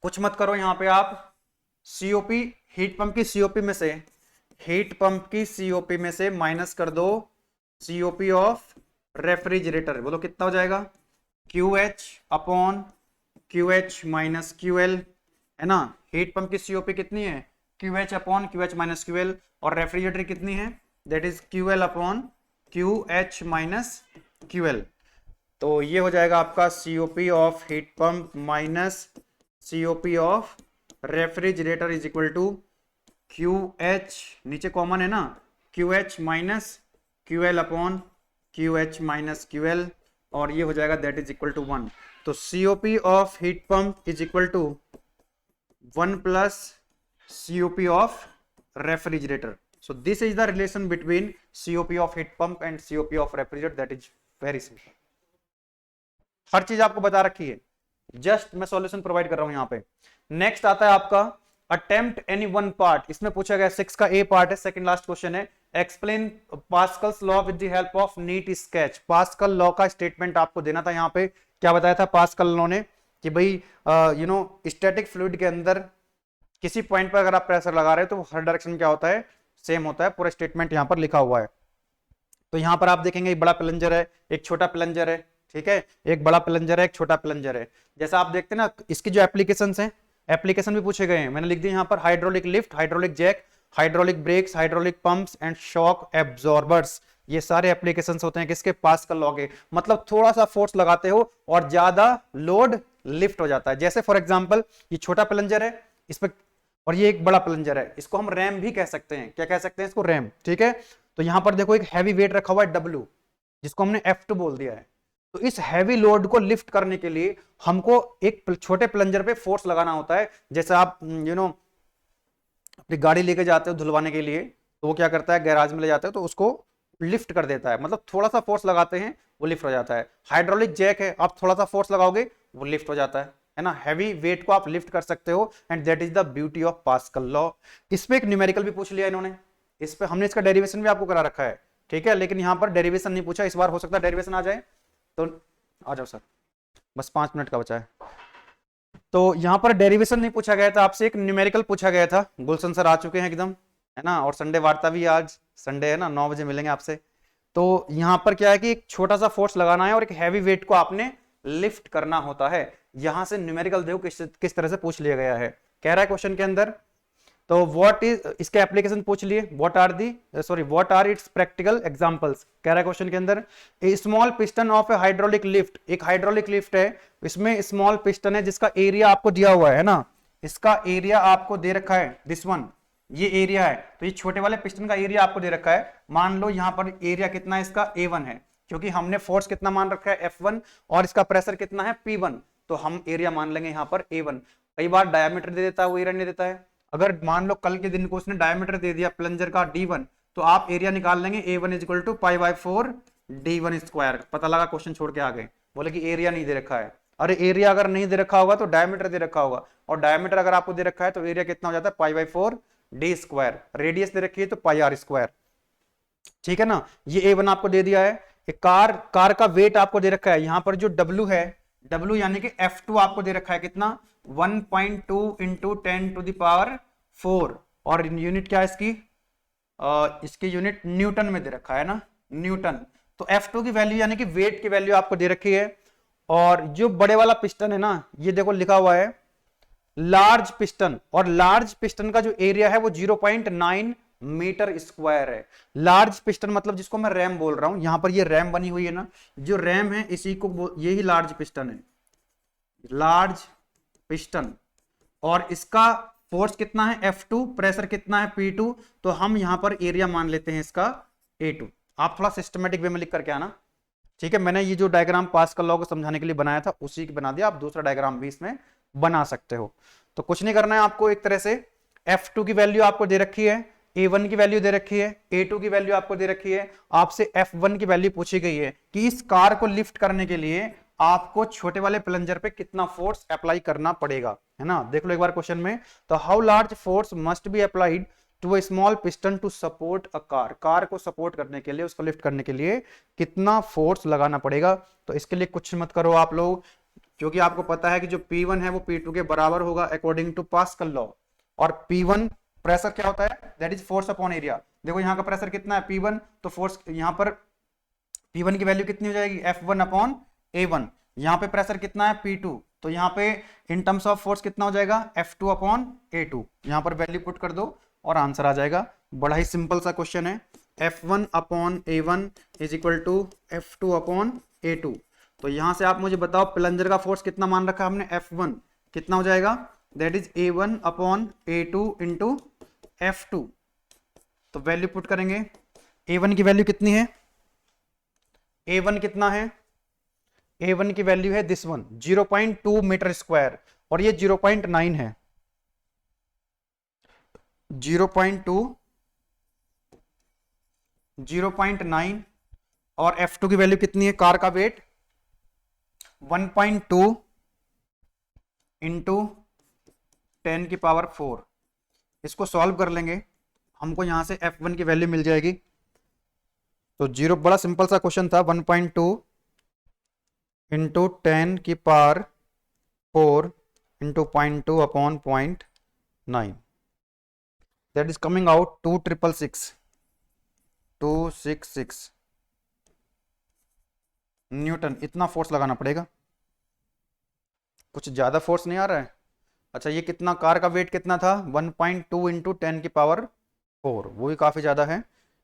कुछ मत करो यहां पे आप। सीओपी हीट पंप की सीओपी में से, हीट पंप की सीओपी में से माइनस कर दो सीओपी ऑफ रेफ्रिजरेटर, बोलो कितना हो जाएगा, Q H upon Q H minus Q L, है ना। हीट पंप की सीओपी कितनी है, Q H upon Q H minus Q L, और रेफ्रिजरेटर कितनी है, that is Q L upon Q H minus Q L. तो ये हो जाएगा आपका COP of heat pump minus COP of refrigerator is equal to Q H, नीचे common है ना, Q H minus Q L upon Q H minus Q L, और ये हो जाएगा दैट इज इक्वल टू 1। तो COP of heat pump is equal to 1 plus COP of refrigerator. So this is the relation between COP of heat pump and COP of refrigerator, that is very simple. हर चीज आपको बता रखी है, just मैं solution provide कर रहा हूं यहां पे। नेक्स्ट आता है आपका अटेम्प्ट एनी वन पार्ट, इसमें पूछा गया 6 का ए पार्ट है, सेकंड लास्ट क्वेश्चन है, explain Pascal's law with the help of neat sketch. Pascal law का स्टेटमेंट आपको देना था, यहां पे क्या बताया था पास्कल लॉ ने कि भाई स्टैटिक फ्लूइड के अंदर किसी पॉइंट पर अगर आप प्रेशर लगा रहे हो तो हर डायरेक्शन में क्या होता है, सेम होता है। पूरा स्टेटमेंट यहां पर लिखा हुआ है। तो यहां पर आप देखेंगे एक बड़ा प्लंजर है, एक छोटा प्लंजर है, ठीक है, एक बड़ा प्लंजर है, एक छोटा प्लंजर है। जैसा आप देखते हैं ना, इसकी जो एप्लीकेशंस हैं, एप्लीकेशन भी पूछे गए हैं, मैंने लिख दिया यहाँ पर, hydraulic lift, hydraulic jack, hydraulic brakes, hydraulic pumps and shock absorbers. ये सारे एप्लीकेशंस होते हैं किसके, पास्कल लॉ के। मतलब थोड़ा सा फोर्स लगाते हो और ज्यादा लोड लिफ्ट हो जाता है। जैसे फॉर एग्जांपल ये छोटा प्लंजर है, इस पर और ये एक बड़ा प्लंजर है, इसको हम रैम भी कह सकते हैं। क्या कह सकते हैं इसको? रैम। ठीक है, तो यहां पर देखो एक हैवी वेट रखा हुआ है W, जिसको हमने F2 बोल दिया है। तो इस हैवी लोड को लिफ्ट करने के लिए हमको एक छोटे प्लंजर पे फोर्स लगाना होता है। जैसे आप अपनी गाड़ी लेके जाते हो धुलवाने के लिए, तो वो क्या करता है, गैराज में ले जाते हो तो उसको लिफ्ट कर देता है, मतलब थोड़ा सा फोर्स लगाते हैं वो लिफ्ट हो जाता है। हाइड्रोलिक जैक है, आप थोड़ा सा फोर्स लगाओगे वो लिफ्ट हो जाता है ना। हैवी वेट को आप लिफ्ट कर सकते हो, and that is the beauty of pascal law. इस पे एक न्यूमेरिकल भी पूछ लिया इन्होंने, इस पे हमने इसका डेरिवेशन भी आपको करा रखा है। ठीक है, लेकिन यहां पर डेरिवेशन नहीं पूछा, इस बार हो सकता है डेरिवेशन आ जाए। तो आ जाओ सर, बस 5 मिनट का बचा है। तो यहां पर डेरिवेशन नहीं पूछा गया था आपसे, एक न्यूमेरिकल पूछा गया था। गुलशन सर आ चुके हैं एकदम, है ना, और संडे वार्ता भी, आज संडे है ना, 9 बजे मिलेंगे आपसे। तो यहां पर क्या है कि एक छोटा सा फोर्स लगाना है और एक हैवी वेट को आपने लिफ्ट करना होता है। यहां से न्यूमेरिकल देखो किस तरह से पूछ लिया गया है। कह रहा है क्वेश्चन के अंदर, तो व्हाट इज, इसके एप्लीकेशन पूछ लिए, what are its practical examples. कह रहा है क्वेश्चन के अंदर, a small piston of a hydraulic lift, एक हाइड्रोलिक लिफ्ट है, इसमें स्मॉल पिस्टन है जिसका एरिया आपको दिया हुआ है ना, इसका एरिया आपको दे रखा है, दिस वन, ये एरिया है। तो ये छोटे वाले पिस्टन का एरिया आपको दे रखा है। मान लो यहां पर एरिया कितना है इसका, A1 है, क्योंकि हमने फोर्स कितना मान रखा है, F1, और इसका प्रेशर कितना है, P1, तो हम एरिया मान लेंगे यहां पर A1। कई बार डायमीटर दे देता है, वो एरिया नहीं देता है। अगर मान लो कल के दिन को उसने डायमीटर दे दिया प्लंजर का D1, तो आप एरिया निकाल लेंगे, A1 is equal to π/4 D1 square. पता लगा क्वेश्चन छोड़ के आ गए, बोले कि एरिया नहीं दे रखा है। अरे एरिया अगर नहीं दे रखा होगा तो डायमीटर दे रखा होगा, और डायमीटर अगर आपको दे रखा है तो एरिया कितना हो जाता है, π/4 D स्क्वायर। रेडियस दे रखी है तो πr स्क्वायर। ठीक है ना, ये A1 आपको दे दिया है। एक कार का वेट आपको दे रखा है, यहां पर जो W है, W यानी कि F2 आपको दे रखा है कितना, 1.2 इंटू 10⁴, और यूनिट क्या है इसकी, इसकी यूनिट न्यूटन में दे रखा है ना, न्यूटन। तो F2 की वैल्यू यानी कि वेट की वैल्यू आपको दे रखी है। और जो बड़े वाला पिस्टन है ना, ये देखो लिखा हुआ है लार्ज पिस्टन, और लार्ज पिस्टन का जो एरिया है वो 0.9 मीटर स्क्वायर है। लार्ज पिस्टन मतलब जिसको मैं रैम बोल रहा हूं, यहां पर ये रैम बनी हुई है ना, जो रैम है इसी को, यही लार्ज पिस्टन है, लार्ज पिस्टन। और इसका फोर्स कितना है, F2, प्रेशर कितना है, P2। तो हम यहां पर एरिया मान लेते हैं इसका A2। आप थोड़ा सिस्टमेटिक वे में लिख करके आना। ठीक है, मैंने ये जो डायग्राम पास्कल लॉ को समझाने के लिए बनाया था उसी की बना दिया, आप दूसरा डायग्राम भी इसमें बना सकते हो। तो कुछ नहीं करना है आपको, एक तरह से F2 की वैल्यू आपको दे रखी है, A1 की वैल्यू दे रखी है, A2 की वैल्यू आपको दे रखी है, आपसे F1 की वैल्यू पूछी गई है कि इस कार को लिफ्ट करने के लिए आपको छोटे वाले प्लंजर पे कितना फोर्स अप्लाई करना पड़ेगा, है ना। देख लो एक बार क्वेश्चन में, तो how large force must be applied to a small piston to support a car, car को सपोर्ट करने के लिए, उसको लिफ्ट करने के लिए कितना फोर्स लगाना पड़ेगा। तो इसके लिए कुछ मत करो आप लोग, क्योंकि आपको पता है कि जो P1 है वो P2 के बराबर होगा अकॉर्डिंग टू पास्कल लॉ। और P1 प्रेशर क्या होता है, that is force upon area. देखो यहाँ का प्रेशर कितना है, P1, तो फोर्स यहाँ पर P1 की वैल्यू कितनी हो जाएगी, F1 अपॉन A1। यहाँ पे प्रेशर कितना है, P2, तो यहाँ पे इन टर्म्स ऑफ फोर्स कितना हो जाएगा, F2 अपॉन A2। यहाँ पर वैल्यू पुट कर दो और आंसर आ जाएगा। बड़ा ही सिंपल सा क्वेश्चन है, F1 upon A1 is equal to F2 upon A2। तो यहां से आप मुझे बताओ प्लंजर का फोर्स कितना मान रखा है हमने, F1, कितना हो जाएगा, that is A1 upon A2 into F2। तो वैल्यू पुट करेंगे, A1 की वैल्यू कितनी है, A1 कितना है, A1 की वैल्यू है दिस वन, 0.2 मीटर स्क्वायर, और ये 0.9 है, 0.9। और F2 की वैल्यू कितनी है, कार का वेट 1.2 इंटू 10⁴। इसको सॉल्व कर लेंगे, हमको यहां से F1 की वैल्यू मिल जाएगी। तो बड़ा सिंपल सा क्वेश्चन था, 1.2 into 10⁴ into 0.2 upon 0.9, that is coming out 266 Newton. इतना फोर्स लगाना पड़ेगा, कुछ ज्यादा फोर्स नहीं आ रहा है। अच्छा ये कितना, कार का वेट कितना था, 1.2 इंटू 10⁴, वो भी काफी ज्यादा है।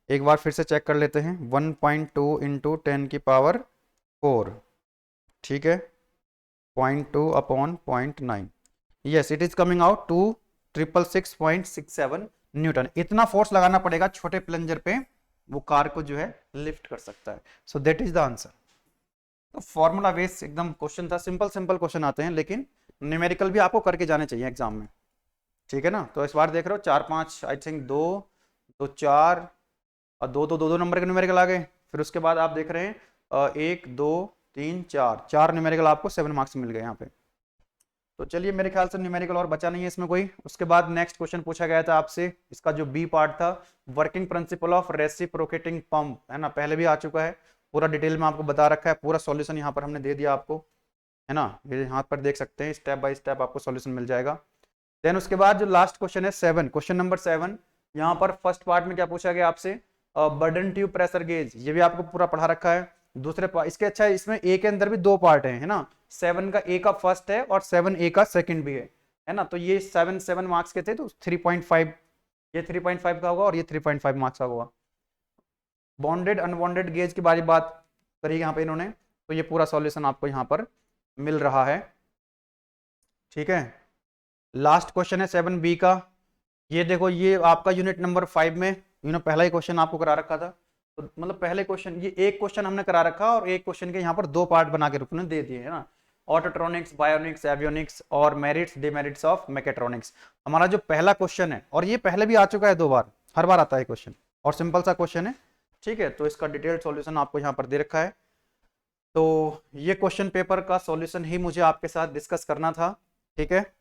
एक बार फिर से चेक कर लेते हैं, 1.2 इंटू 10⁴, ठीक है, 0.2 upon 0.9, yes it is coming out 666.67 Newton. इतना फोर्स लगाना पड़ेगा छोटे प्लंजर पे, वो कार को जो है लिफ्ट कर सकता है। So that is the answer. तो फॉर्मूला बेस्ड एकदम क्वेश्चन था, सिंपल सिंपल क्वेश्चन आते हैं, लेकिन न्यूमेरिकल भी आपको करके जाने चाहिए एग्जाम में, ठीक है ना। तो इस बार देख रहे हो 4 5 आई थिंक 2 2 4 और 2 नंबर के न्यूमेरिकल आ गए। फिर उसके बाद आप देख रहे हैं 1 2 3 4 न्यूमेरिकल आपको 7 मार्क्स मिल गए यहाँ पे। तो चलिए मेरे ख्याल से न्यूमेरिकल और बचा नहीं है इसमें कोई। उसके बाद नेक्स्ट क्वेश्चन पूछा गया था आपसे, इसका जो बी पार्ट था, working principle of reciprocating pump, है ना, पहले भी आ चुका है, पूरा डिटेल में आपको बता रखा है, पूरा सॉल्यूशन यहाँ पर हमने दे दिया आपको, है ना, ये यहाँ पर देख सकते हैं, स्टेप बाय स्टेप आपको सॉल्यूशन मिल जाएगा। देन उसके बाद जो लास्ट क्वेश्चन है 7, क्वेश्चन नंबर 7, यहाँ पर फर्स्ट पार्ट में क्या पूछा गया आपसे, बर्डन ट्यूब प्रेशर गेज, ये भी आपको पूरा पढ़ा रखा है। दूसरे पार्ट इसके, अच्छा इसमें ए के अंदर भी 2 पार्ट है ना, 7 का ए का फर्स्ट है और 7 ए का सेकंड भी है ना। तो ये 7 मार्क्स के थे, तो 3.5 ये 3.5 का होगा और ये 3.5 मार्क्स का होगा। बॉन्डेड अनबॉन्डेड गेज की बात करी यहाँ पे इन्होंने, तो ये पूरा सॉल्यूशन आपको यहाँ पर मिल रहा है, ठीक है। लास्ट क्वेश्चन है 7B का, ये देखो, ये आपका यूनिट नंबर 5 में पहला ही क्वेश्चन आपको करा रखा था, तो मतलब पहले क्वेश्चन, ये एक क्वेश्चन हमने करा रखा और एक क्वेश्चन के यहाँ पर 2 पार्ट बना के रुकने दे दिए, है ना, ऑटोट्रॉनिक्स, बायोनिक्स, एवियोनिक्स और मेरिट्स डिमेरिट्स ऑफ मैकेट्रॉनिक्स। हमारा जो पहला क्वेश्चन है, और ये पहले भी आ चुका है 2 बार, हर बार आता है क्वेश्चन, और सिंपल सा क्वेश्चन है, ठीक है। तो इसका डिटेल्ड सॉल्यूशन आपको यहाँ पर दे रखा है। तो ये क्वेश्चन पेपर का सॉल्यूशन ही मुझे आपके साथ डिस्कस करना था, ठीक है।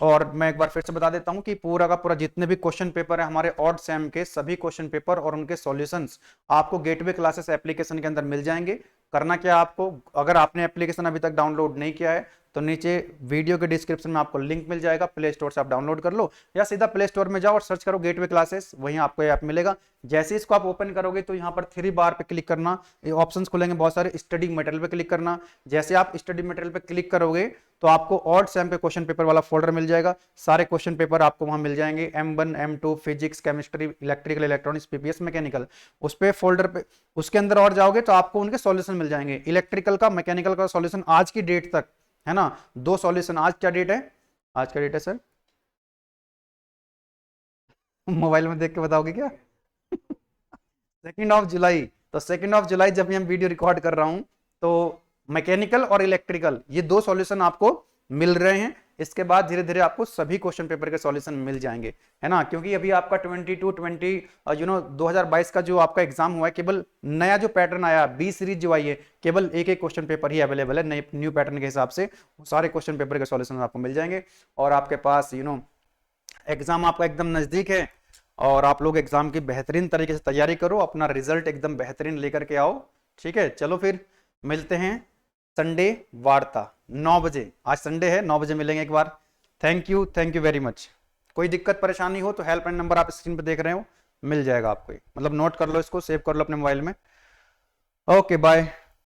और मैं एक बार फिर से बता देता हूं कि पूरा का पूरा जितने भी क्वेश्चन पेपर है हमारे ऑड सेम के, सभी क्वेश्चन पेपर और उनके सॉल्यूशंस आपको गेटवे क्लासेस एप्लीकेशन के अंदर मिल जाएंगे। करना क्या आपको, अगर आपने एप्लीकेशन अभी तक डाउनलोड नहीं किया है तो नीचे वीडियो के डिस्क्रिप्शन में आपको लिंक मिल जाएगा, प्ले स्टोर से आप डाउनलोड कर लो, या सीधा प्ले स्टोर में जाओ और सर्च करो गेटवे क्लासेस, वहीं आपको ऐप मिलेगा। जैसे इसको आप ओपन करोगे तो यहाँ पर 3 बार पे क्लिक करना, ये ऑप्शंस खुलेंगे बहुत सारे, स्टडी मटेरियल पे क्लिक करना। जैसे आप स्टडी मटेरियल पे क्लिक करोगे तो आपको ऑड सेम के क्वेश्चन पेपर वाला फोल्डर मिल जाएगा, सारे क्वेश्चन पेपर आपको वहां मिल जाएंगे, M1 M2 physics, chemistry, electrical, electronics, PPS, mechanical, उस पे फोल्डर पे, उसके अंदर और जाओगे तो आपको उनके सॉल्यूशन मिल जाएंगे। इलेक्ट्रिकल का, मैकेनिकल का सॉल्यूशन आज की डेट तक, है ना, 2 सॉल्यूशन। आज क्या डेट है, आज का डेट है सर, मोबाइल में देख के बताओगे क्या? 2 जुलाई। तो 2 जुलाई जब हम वीडियो रिकॉर्ड कर रहा हूं, तो मैकेनिकल और इलेक्ट्रिकल ये 2 सॉल्यूशन आपको मिल रहे हैं। इसके बाद धीरे धीरे आपको सभी क्वेश्चन पेपर के सॉल्यूशन मिल जाएंगे, है ना, क्योंकि अभी आपका 2022 का जो आपका एग्जाम हुआ है, केवल नया जो पैटर्न आया, बी सीरीज जो आई है, केवल एक क्वेश्चन पेपर ही अवेलेबल है नए न्यू पैटर्न के हिसाब से, सारे क्वेश्चन पेपर के सॉल्यूशन आपको मिल जाएंगे। और आपके पास एग्जाम आपका एकदम नजदीक है, और आप लोग एग्जाम की बेहतरीन तरीके से तैयारी करो, अपना रिजल्ट एकदम बेहतरीन लेकर के आओ, ठीक है। चलो फिर मिलते हैं संडे वार्ता 9 बजे, आज संडे है, 9 बजे मिलेंगे एक बार। Thank you very much. कोई दिक्कत परेशानी हो तो हेल्पलाइन नंबर आप स्क्रीन पर देख रहे हो, मिल जाएगा आपको, मतलब नोट कर लो इसको, सेव कर लो अपने मोबाइल में। Okay bye.